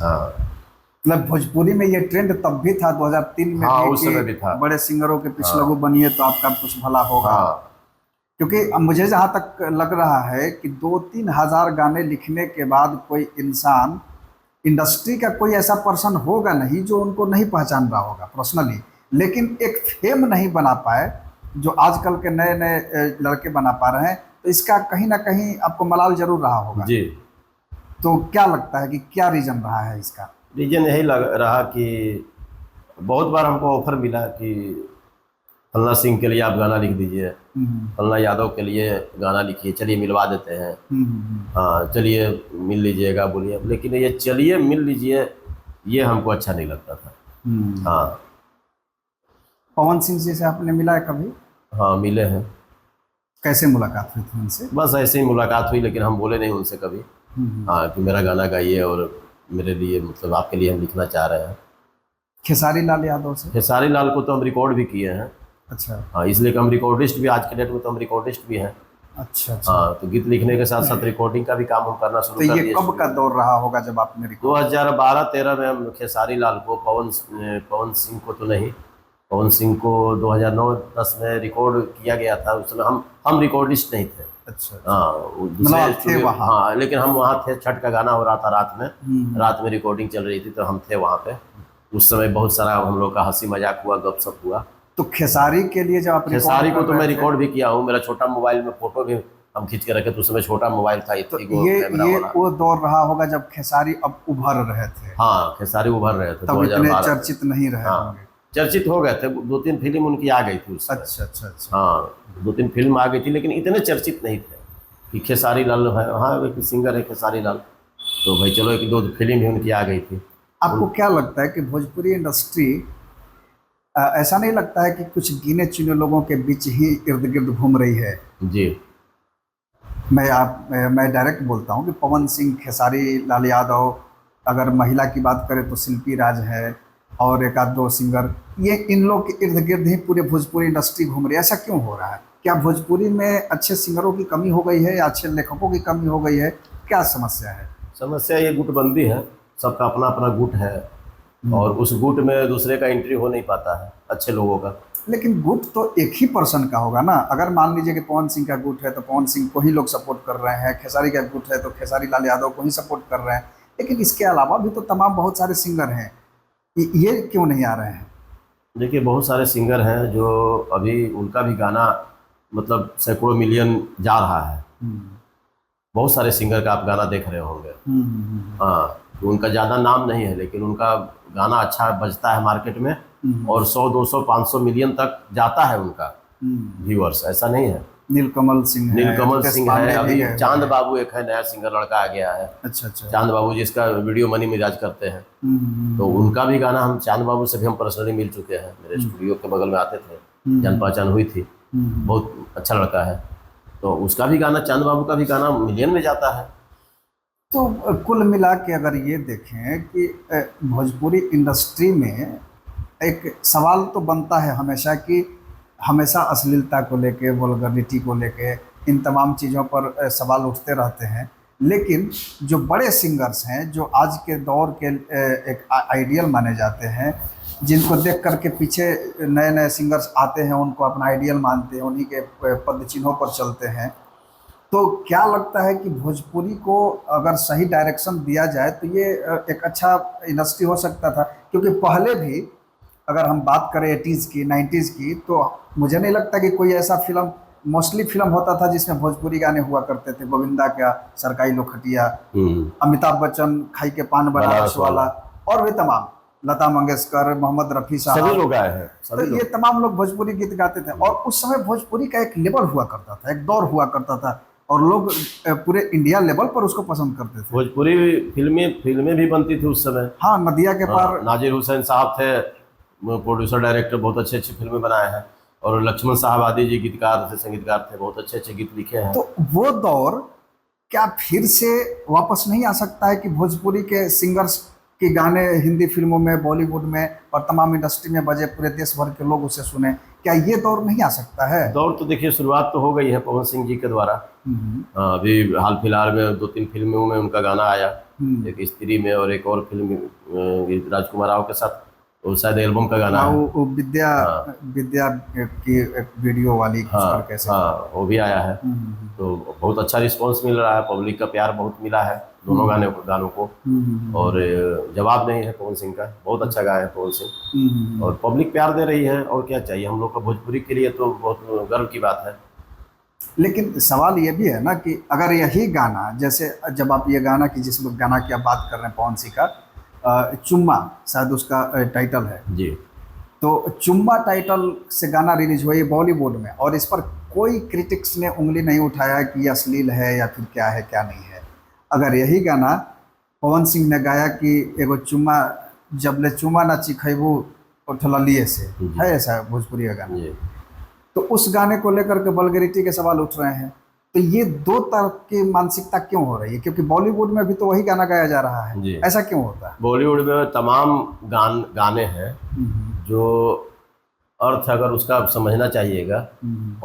हाँ, मतलब भोजपुरी में ये ट्रेंड तब भी था 2003 में। हाँ, उस समय भी था। बड़े सिंगरों के पिछलग्गू बनिए तो आपका कुछ भला होगा। हाँ। क्योंकि मुझे जहाँ तक लग रहा है कि 2-3 हज़ार गाने लिखने के बाद कोई इंसान, इंडस्ट्री का कोई ऐसा पर्सन होगा नहीं जो उनको नहीं पहचान रहा होगा पर्सनली, लेकिन एक फेम नहीं बना पाए जो आजकल के नए नए लड़के बना पा रहे हैं। तो इसका कहीं ना कहीं आपको मलाल जरूर रहा होगा जी। तो क्या लगता है कि क्या रीज़न रहा है इसका? रीजन यही लग रहा कि बहुत बार हमको ऑफर मिला कि फलना सिंह के लिए आप गाना लिख दीजिए, फलना यादव के लिए गाना लिखिए, चलिए मिलवा देते हैं। हाँ, चलिए मिल लीजिएगा, बोलिए। लेकिन ये चलिए मिल लीजिए ये हमको अच्छा नहीं लगता था। हाँ। पवन सिंह जी से आपने मिला है कभी? हाँ, मिले हैं। कैसे मुलाकात हुई थी उनसे? बस ऐसे ही मुलाकात हुई, लेकिन हम बोले नहीं उनसे कभी हाँ कि मेरा गाना गाइए और मेरे लिए, मतलब आपके लिए हम लिखना चाह रहे हैं। खेसारी लाल यादव से? खेसारी लाल को तो हम रिकॉर्ड भी किए हैं। अच्छा। हाँ, इसलिए कि हम रिकॉर्डिस्ट भी, आज के डेट में तो हम रिकॉर्डिस्ट भी हैं। अच्छा, अच्छा। हाँ, तो गीत लिखने के साथ साथ रिकॉर्डिंग का भी काम हम करना शुरू कर दिए। तो ये कब का दौर रहा होगा जब आपने रिकॉर्ड? 2012-13 में हम खेसारी लाल को, पवन सिंह को तो नहीं, पवन सिंह को 2009-10 में रिकॉर्ड किया गया था। उस समय हम रिकॉर्डिस्ट नहीं थे। अच्छा। हाँ, वो मतलब दूसरे आप थे स्टूडियो, वहाँ? हाँ, लेकिन हम वहाँ थे, छठ का गाना हो रहा था रात में, हम्म। रात में रिकॉर्डिंग चल रही थी तो हम थे वहाँ पे। उस समय बहुत सारा हम लोग का हंसी मजाक हुआ, गपशप हुआ। तो खेसारी के लिए जब आप रिकॉर्ड खेसारी को कर तो मैं रहे थे, रिकॉर्ड भी किया हूँ, मेरा छोटा मोबाइल में फोटो भी हम खींच के रखे थे। उस समय छोटा मोबाइल था, तो इतनी वो कैमरा ये वाला। वो दौर रहा होगा जब खेसारी अब उभर रहे थे, हाँ, खेसारी उभर रहे थे तब इतने 2012 में। चर्चित नहीं रहे हाँ, होंगे। चर्चित हो गए थे, 2-3 फिल्म उनकी आ गई थी उस समय। अच्छा अच्छा अच्छा। हाँ, 2-3 फिल्म आ गई थी, लेकिन इतने चर्चित नहीं थे कि खेसारी लाल है। हाँ, एक सिंगर है खेसारी लाल, तो भाई चलो एक दो फिल्म भी उनकी आ गई थी। आपको क्या लगता है कि भोजपुरी इंडस्ट्री, ऐसा नहीं लगता है कि कुछ गिने चुने लोगों के बीच ही इर्द गिर्द घूम रही है? जी। मैं डायरेक्ट बोलता हूँ कि पवन सिंह, खेसारी लाल यादव, अगर महिला की बात करें तो शिल्पी राज है, और एक आध दो सिंगर, ये इन लोग के इर्द गिर्द ही पूरे भोजपुरी इंडस्ट्री घूम रही है। ऐसा क्यों हो रहा है? क्या भोजपुरी में अच्छे सिंगरों की कमी हो गई है या अच्छे लेखकों की कमी हो गई है? क्या समस्या है? समस्या ये गुटबंदी है, सबका अपना अपना गुट है, और उस गुट में दूसरे का एंट्री हो नहीं पाता है, अच्छे लोगों का। लेकिन गुट तो एक ही पर्सन का होगा ना। अगर मान लीजिए कि पवन सिंह का गुट है तो पवन सिंह को ही लोग सपोर्ट कर रहे हैं, खेसारी का गुट है तो खेसारी लाल यादव को ही सपोर्ट कर रहे हैं। लेकिन इसके अलावा भी तो तमाम बहुत सारे सिंगर हैं, ये क्यों नहीं आ रहे हैं? देखिए, बहुत सारे सिंगर हैं जो अभी उनका भी गाना मतलब सैकड़ों मिलियन जा रहा है। बहुत सारे सिंगर का आप गाना देख रहे होंगे। हाँ, तो उनका ज़्यादा नाम नहीं है, लेकिन उनका गाना अच्छा बजता है मार्केट में, और 100, 200, 500 मिलियन तक जाता है उनका व्यूअर्स, ऐसा नहीं है। नीलकमल सिंह है, नीलकमल रितेश सिंह पांडे है, भी अभी गए हुए चांद हैं। बाबू एक है, नया सिंगर लड़का आ गया है। अच्छा अच्छा। चांद बाबू जिसका वीडियो मनी मिराज करते हैं, तो उनका भी गाना, हम चांद बाबू से भी हम पर्सनली मिल चुके हैं, मेरे स्टूडियो के बगल में आते थे, जान पहचान हुई थी। बहुत अच्छा लड़का है, तो उसका भी गाना, चांद बाबू का भी गाना मिलियन में जाता है। तो कुल मिला के अगर ये देखें कि भोजपुरी इंडस्ट्री में एक सवाल तो बनता है हमेशा कि हमेशा अश्लीलता को लेके, वल्गरिटी को लेके, इन तमाम चीज़ों पर सवाल उठते रहते हैं। लेकिन जो बड़े सिंगर्स हैं, जो आज के दौर के एक आइडियल माने जाते हैं, जिनको देख करके पीछे नए नए सिंगर्स आते हैं, उनको अपना आइडियल मानते हैं, उन्हीं के पद चिन्हों पर चलते हैं, तो क्या लगता है कि भोजपुरी को अगर सही डायरेक्शन दिया जाए तो ये एक अच्छा इंडस्ट्री हो सकता था? क्योंकि पहले भी अगर हम बात करें 80s की, 90s की, तो मुझे नहीं लगता कि कोई ऐसा फिल्म, मोस्टली फिल्म होता था जिसमें भोजपुरी गाने हुआ करते थे। गोविंदा का सरकाई लोखटिया, अमिताभ बच्चन खाई के पान बनारस बनारस वाला, वाला, और भी तमाम, लता मंगेशकर, मोहम्मद रफ़ी सभी साहब, लोग आए हैं, तो सभी ये लोग। तमाम लोग भोजपुरी गीत गाते थे। और उस समय भोजपुरी का एक लेवल हुआ करता था, एक दौर हुआ करता था, और लोग पूरे इंडिया लेवल पर उसको पसंद करते थे। भोजपुरी फिल्में भी बनती थी उस समय। हाँ, नदिया के हाँ, पार। नाजिर हुसैन साहब थे प्रोड्यूसर डायरेक्टर, बहुत अच्छे अच्छे फिल्में बनाए हैं। और लक्ष्मण साहब आदि जी गीतकार थे, संगीतकार थे, बहुत अच्छे अच्छे गीत लिखे हैं। तो वो दौर क्या फिर से वापस नहीं आ सकता है कि भोजपुरी के सिंगर्स के गाने हिंदी फिल्मों में, बॉलीवुड में और तमाम इंडस्ट्री में बजे, पूरे देश भर के लोग उसे सुने? क्या ये दौर नहीं आ सकता है? दौर तो देखिए, शुरुआत तो हो गई है पवन सिंह जी के द्वारा। अभी हाल फिलहाल में 2-3 फिल्मों में उनका गाना आया, एक स्त्री में और एक और फिल्म राजकुमार राव के साथ, वो शायद एल्बम का गाना हाँ, है। वो विद्या, विद्या की एक वीडियो वाली कुछ हाँ करके ऐसे। हाँ, वो भी आया है। तो बहुत अच्छा रिस्पांस मिल रहा है, पब्लिक का प्यार बहुत मिला है दोनों गानों को। और जवाब नहीं है पवन सिंह का, बहुत अच्छा गाया है पवन सिंह, और पब्लिक प्यार दे रही है, और क्या चाहिए हम लोग का भोजपुरी के लिए, तो बहुत गर्व की बात है। लेकिन सवाल ये भी है ना कि अगर यही गाना, जैसे जब आप ये गाना की, जिस गाना की आप बात कर रहे हैं पवन सिंह का, चुम्मा शायद उसका टाइटल है जी, तो चुम्मा टाइटल से गाना रिलीज हुआ ये बॉलीवुड में, और इस पर कोई क्रिटिक्स ने उंगली नहीं उठाया कि ये अश्लील है या फिर क्या है क्या नहीं है। अगर यही गाना पवन सिंह ने गाया कि एगो चुम्मा, जबले चुम्मा ना चिखैबू उठलिए से, है ऐसा भोजपुरी का गाना, तो उस गाने को लेकर के वल्गैरिटी के सवाल उठ रहे हैं। तो ये दो तरह की मानसिकता क्यों हो रही है? क्योंकि बॉलीवुड में भी तो वही गाना गाया जा रहा है, ऐसा क्यों होता है? बॉलीवुड में तमाम गाने हैं जो अर्थ अगर उसका समझना चाहिएगा,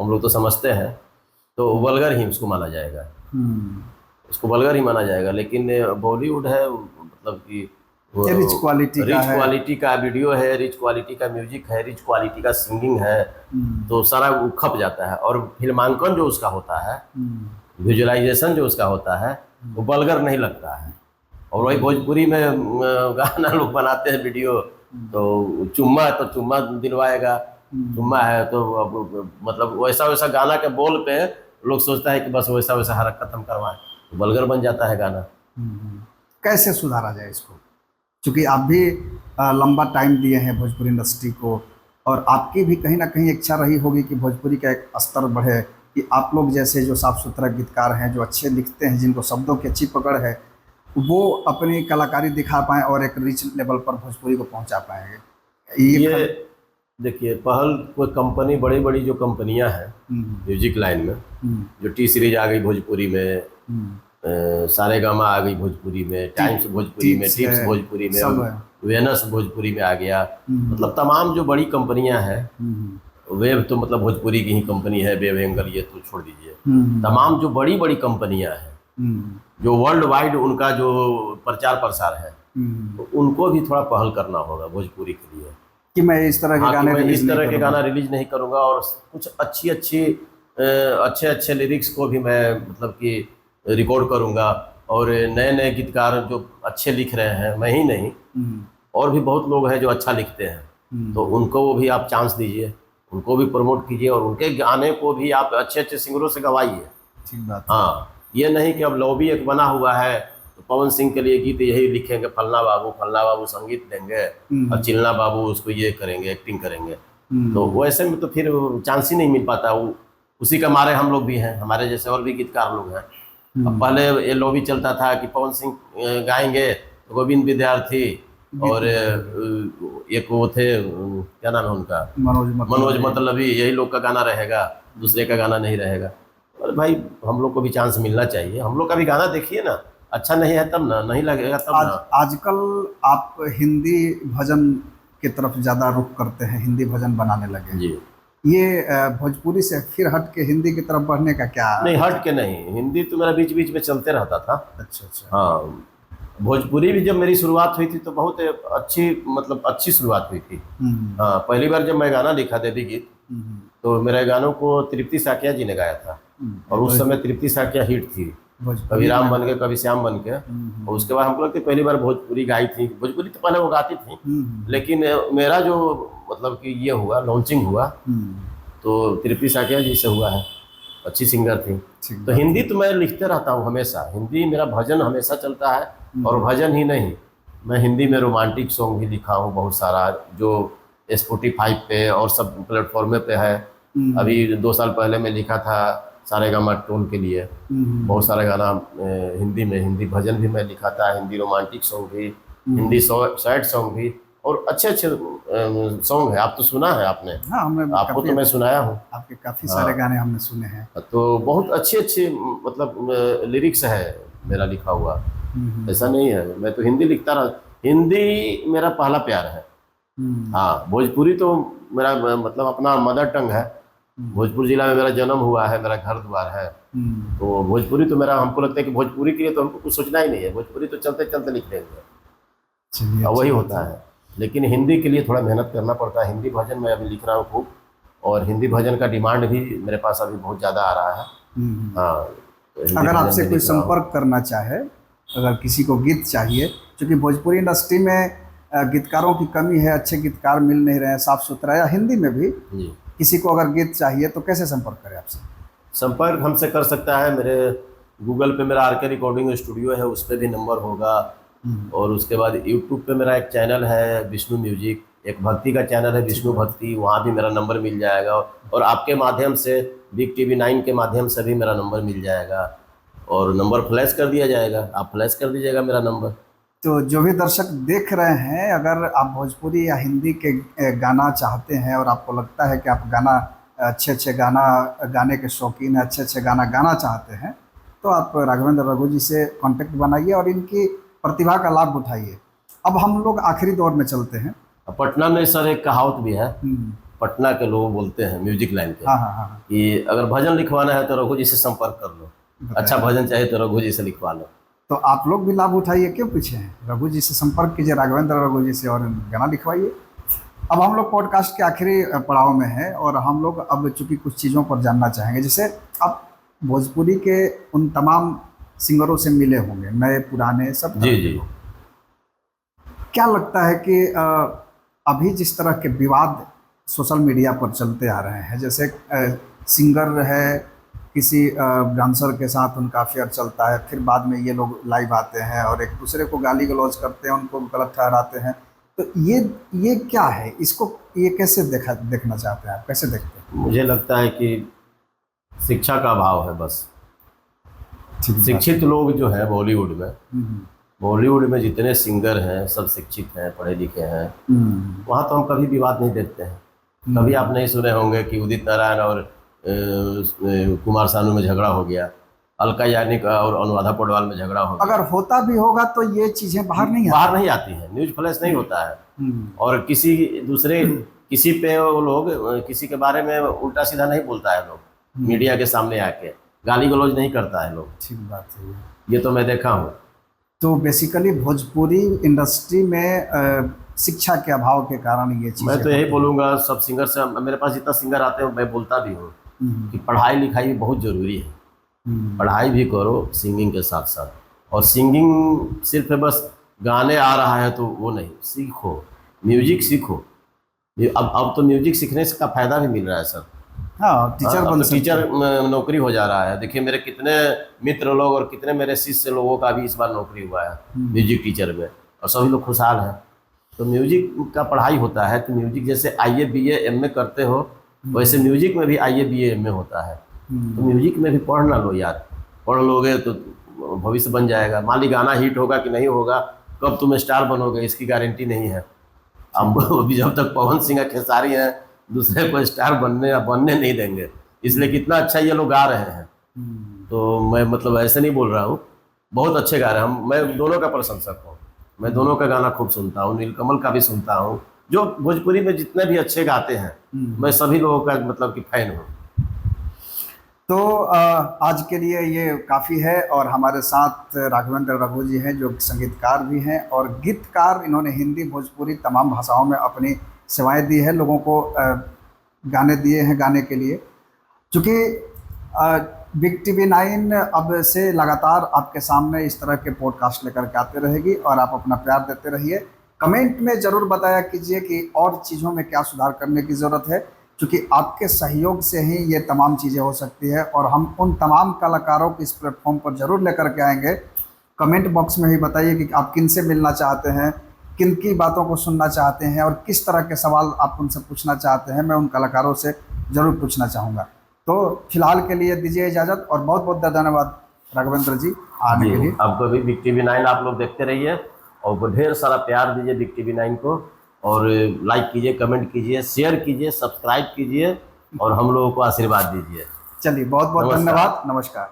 हम लोग तो समझते हैं, तो वल्गर ही उसको माना जाएगा, उसको वल्गर ही माना जाएगा। लेकिन बॉलीवुड है, मतलब कि ये रिच क्वालिटी का रिच है। क्वालिटी का वीडियो है, रिच क्वालिटी का म्यूजिक है, रिच क्वालिटी का सिंगिंग है, तो सारा वो खप जाता है। और फिल्मांकन जो उसका होता है, विजुअलाइजेशन जो उसका होता है, वो वल्गर नहीं लगता है। और वही भोजपुरी में गाना लोग बनाते हैं वीडियो, तो चुम्मा है तो चुम्मा दिलवाएगा, चुम्मा है तो मतलब वैसा वैसा गाना के बोल पे लोग सोचता है कि बस वैसा वैसा हरकत हम करवाएं, तो वल्गर बन जाता है गाना। कैसे सुधारा जाए इसको? क्योंकि आप भी लंबा टाइम दिए हैं भोजपुरी इंडस्ट्री को, और आपकी भी कहीं ना कहीं इच्छा रही होगी कि भोजपुरी का एक स्तर बढ़े, कि आप लोग जैसे जो साफ सुथरा गीतकार हैं, जो अच्छे लिखते हैं, जिनको शब्दों की अच्छी पकड़ है, वो अपनी कलाकारी दिखा पाएँ और एक रिच लेवल पर भोजपुरी को पहुंचा पाएंगे। ये देखिए, पहल कोई कंपनी, बड़ी बड़ी जो कंपनियां हैं म्यूजिक लाइन में, जो टी सीरीज आ गई भोजपुरी में, सारेगामा आ गई भोजपुरी में, टाइम्स भोजपुरी में, टिप्स भोजपुरी में, वेनस भोजपुरी में आ गया, मतलब तमाम जो बड़ी कंपनियां हैं, वेब तो मतलब भोजपुरी की ही कंपनी है, वेब एंगल ये तो छोड़ दीजिए, तमाम जो बड़ी बड़ी कंपनियां हैं जो वर्ल्ड वाइड उनका जो प्रचार प्रसार है, तो उनको भी थोड़ा पहल करना होगा भोजपुरी के लिए, कि मैं इस तरह के गाने इस तरह के गाना रिलीज नहीं करूंगा, और कुछ अच्छे अच्छे लिरिक्स को भी मैं मतलब कि रिकॉर्ड करूंगा, और नए नए गीतकार जो अच्छे लिख रहे हैं, मैं ही नहीं, और भी बहुत लोग हैं जो अच्छा लिखते हैं, तो उनको भी आप चांस दीजिए, उनको भी प्रमोट कीजिए, और उनके गाने को भी आप अच्छे अच्छे सिंगरों से गवाइए। ठीक बात। हाँ, ये नहीं कि अब लॉबी एक बना हुआ है तो पवन सिंह के लिए गीत यही लिखेंगे, फलना बाबू संगीत देंगे, और चिल्ला बाबू उसको ये करेंगे, एक्टिंग करेंगे, तो वैसे में तो फिर चांस ही नहीं मिल पाता। उसी का मारे हम लोग भी हैं, हमारे जैसे और भी गीतकार लोग हैं। अब पहले ये लॉबी चलता था कि पवन सिंह गाएंगे तो गोविंद विद्यार्थी और एक वो थे, क्या नाम है उनका, मनोज मतलबी, यही लोग का गाना रहेगा, दूसरे का गाना नहीं रहेगा। अरे भाई, हम लोग को भी चांस मिलना चाहिए, हम लोग का भी गाना देखिए ना, अच्छा नहीं है तब ना, नहीं लगेगा तब ना। आजकल आप हिंदी भजन की तरफ ज़्यादा रुख करते हैं, हिंदी भजन बनाने लगे जी। ये भोजपुरी से फिर हट के हिंदी की तरफ बढ़ने का क्या? नहीं, हट के नहीं, हिंदी तो मेरा बीच बीच में चलते रहता था। अच्छा। हाँ, भोजपुरी भी जब मेरी शुरुआत हुई थी तो बहुत अच्छी शुरुआत हुई थी। हाँ, पहली बार जब मैं गाना लिखा देवी गीत, तो मेरे गानों को तृप्ति साकिया जी ने गाया था, और उस समय तृप्ति साकिया हिट थी, कभी राम बन के कभी श्याम बन के। और उसके बाद हमको लगता पहली बार भोजपुरी गाई थी। भोजपुरी तो पहले वो गाती थी, लेकिन मेरा जो मतलब कि ये हुआ, लॉन्चिंग हुआ, तो तृप्ति साकिया जी से हुआ है, अच्छी सिंगर थी। तो हिंदी तो मैं लिखते रहता हूँ हमेशा, हिंदी मेरा भजन हमेशा चलता है, और भजन ही नहीं, मैं हिंदी में रोमांटिक सॉन्ग भी लिखा हूँ बहुत सारा, जो Spotify पे और सब प्लेटफॉर्म पे है। अभी 2 साल पहले मैं लिखा था सारेगामा टोन के लिए, बहुत सारा गाना हिंदी में, हिंदी भजन भी मैं लिखा था, हिंदी रोमांटिक सॉन्ग भी, हिंदी सैड सॉन्ग भी, और अच्छे अच्छे सॉन्ग है। आप तो सुना है आपने? हाँ, आपको तो मैं सुनाया हूँ, आपके काफ़ी सारे गाने हमने सुने हैं। तो बहुत अच्छे मतलब लिरिक्स है मेरा लिखा हुआ, ऐसा नहीं है। मैं तो हिंदी लिखता रहा, हिंदी मेरा पहला प्यार है। हाँ, भोजपुरी तो मेरा मतलब अपना मदर टंग है, भोजपुर जिला में मेरा जन्म हुआ है, मेरा घर द्वार है, तो भोजपुरी तो मेरा, हमको लगता है कि भोजपुरी के लिए तो हमको कुछ सोचना ही नहीं है, भोजपुरी तो चलते चलते लिख लेंगे, वही होता है। लेकिन हिंदी के लिए थोड़ा मेहनत करना पड़ता है। हिंदी भजन मैं अभी लिख रहा हूँ खूब, और हिंदी भजन का डिमांड भी मेरे पास अभी बहुत ज़्यादा आ रहा है। हाँ, तो अगर आपसे कोई संपर्क करना चाहे, अगर किसी को गीत चाहिए, क्योंकि भोजपुरी इंडस्ट्री में गीतकारों की कमी है, अच्छे गीतकार मिल नहीं रहे हैं साफ सुथरा, या हिंदी में भी किसी को अगर गीत चाहिए तो कैसे संपर्क करें आपसे? संपर्क हमसे कर सकता है, मेरे गूगल पे मेरा RK रिकॉर्डिंग स्टूडियो है, उस पर भी नंबर होगा, और उसके बाद यूट्यूब पे मेरा एक चैनल है विष्णु म्यूजिक, एक भक्ति का चैनल है विष्णु भक्ति, वहाँ भी मेरा नंबर मिल जाएगा, और आपके माध्यम से बिग TV 9 के माध्यम से भी मेरा नंबर मिल जाएगा, और नंबर फ्लैश कर दिया जाएगा, आप फ्लैश कर दीजिएगा मेरा नंबर। तो जो भी दर्शक देख रहे हैं, अगर आप भोजपुरी या हिंदी के गाना चाहते हैं, और आपको लगता है कि आप गाना अच्छे गाना गाने के शौकीन हैं, अच्छे गाना गाना चाहते हैं, तो आप राघवेंद्र रघु जी से कांटेक्ट बनाइए और इनकी प्रतिभा का लाभ उठाइए। अब हम लोग आखिरी दौर में चलते हैं। पटना में सर एक कहावत भी है, पटना के लोग बोलते हैं म्यूजिक लाइन के, हाँ। कि अगर भजन लिखवाना है तो रघु जी से संपर्क कर लो, अच्छा भजन चाहिए तो रघु जी से लिखवा लो। तो आप लोग भी लाभ उठाइए, क्यों पीछे हैं? रघु जी से संपर्क कीजिए, राघवेंद्र रघु जी से, और गाना लिखवाइए। अब हम लोग पॉडकास्ट के आखिरी पड़ाव में हैं और हम लोग अब चूंकि कुछ चीज़ों पर जानना चाहेंगे। जैसे आप भोजपुरी के उन तमाम सिंगरों से मिले होंगे, नए पुराने सब तरह जी के जी। लोग। क्या लगता है कि अभी जिस तरह के विवाद सोशल मीडिया पर चलते आ रहे हैं, जैसे सिंगर है, किसी डांसर के साथ उनका अफेयर चलता है, फिर बाद में ये लोग लाइव आते हैं और एक दूसरे को गाली गलौज करते हैं, उनको गलत ठहराते हैं, तो ये क्या है? इसको ये कैसे देखना चाहते हैं आप, कैसे देखते हैं? मुझे लगता है कि शिक्षा का अभाव है बस। ठीक बात। शिक्षित लोग जो है बॉलीवुड में, हम्म, बॉलीवुड में जितने सिंगर हैं सब शिक्षित हैं, पढ़े लिखे हैं। वहाँ तो हम कभी विवाद नहीं देखते हैं। कभी आप नहीं सुने होंगे कि उदित नारायण और कुमार सानू में झगड़ा हो गया, अलका याग्निक और अनुराधा पौडवाल में झगड़ा हो गया। अगर होता भी होगा तो ये चीजें बाहर नहीं बाहर नहीं आती हैं, न्यूज़ फ्लैश नहीं होता है। और किसी दूसरे किसी पे वो लोग किसी के बारे में उल्टा सीधा नहीं बोलता है, लोग मीडिया के सामने आके गाली गलौज नहीं करता है लोग। ठीक बात है। ये तो मैं देखा हूँ। तो बेसिकली भोजपुरी इंडस्ट्री में शिक्षा के अभाव के कारण ये चीजें मैं तो यही होती बोलूँगा सब सिंगर से, मेरे पास जितना सिंगर आते हैं मैं बोलता भी हूँ हैं। कि पढ़ाई लिखाई भी बहुत ज़रूरी है। पढ़ाई भी करो सिंगिंग के साथ साथ, और सिंगिंग सिर्फ बस गाने आ रहा है तो वो नहीं, सीखो, म्यूजिक सीखो। अब तो म्यूजिक सीखने का फायदा भी मिल रहा है सर। हाँ, टीचर बन सकते टीचर हैं। नौकरी हो जा रहा है। देखिए मेरे कितने मित्र लोग और कितने मेरे शिष्य लोगों का भी इस बार नौकरी हुआ है म्यूजिक टीचर में, और सभी लोग खुशहाल हैं। तो म्यूजिक का पढ़ाई होता है, तो म्यूजिक जैसे IE BA MA करते हो, वैसे म्यूजिक में भी IE BA MA होता है। तो म्यूजिक में भी पढ़ ना लो यार, पढ़ लोगे तो भविष्य बन जाएगा। मान ली गाना हिट होगा कि नहीं होगा, कब तुम स्टार बनोगे इसकी गारंटी नहीं है। अब अभी जब तक पवन सिंह खेसारी हैं, दूसरे को स्टार बनने नहीं देंगे, इसलिए कितना अच्छा ये लोग गा रहे हैं। तो मैं मतलब ऐसे नहीं बोल रहा हूँ, बहुत अच्छे गा रहे हैं। मैं दोनों का प्रशंसक हूँ, मैं दोनों का गाना खूब सुनता हूँ, नीलकमल का भी सुनता हूँ। जो भोजपुरी में जितने भी अच्छे गाते हैं मैं सभी लोगों का मतलब कि फैन हूँ। तो आज के लिए ये काफ़ी है। और हमारे साथ राघवेंद्र रघु जी हैं, जो संगीतकार भी हैं और गीतकार। इन्होंने हिंदी भोजपुरी तमाम भाषाओं में अपनी सेवाएं दी है, लोगों को गाने दिए हैं गाने के लिए। चूँकि बिग TV 9 अब से लगातार आपके सामने इस तरह के पॉडकास्ट लेकर के आते रहेगी, और आप अपना प्यार देते रहिए। कमेंट में ज़रूर बताया कीजिए कि और चीज़ों में क्या सुधार करने की ज़रूरत है, क्योंकि आपके सहयोग से ही ये तमाम चीज़ें हो सकती है। और हम उन तमाम कलाकारों को इस प्लेटफॉर्म पर ज़रूर लेकर के आएंगे। कमेंट बॉक्स में ही बताइए कि आप किन से मिलना चाहते हैं, किन की बातों को सुनना चाहते हैं, और किस तरह के सवाल आप उनसे पूछना चाहते हैं। मैं उन कलाकारों से ज़रूर पूछना चाहूँगा। तो फिलहाल के लिए दीजिए इजाज़त, और बहुत बहुत धन्यवाद राघवेंद्र जी आने के लिए। आपको भी बिग TV 9 आप लोग देखते रहिए, और ढेर सारा प्यार दीजिए बिग TV 9 को, और लाइक कीजिए, कमेंट कीजिए, शेयर कीजिए, सब्सक्राइब कीजिए, और हम लोगों को आशीर्वाद दीजिए। चलिए, बहुत बहुत धन्यवाद, नमस्कार।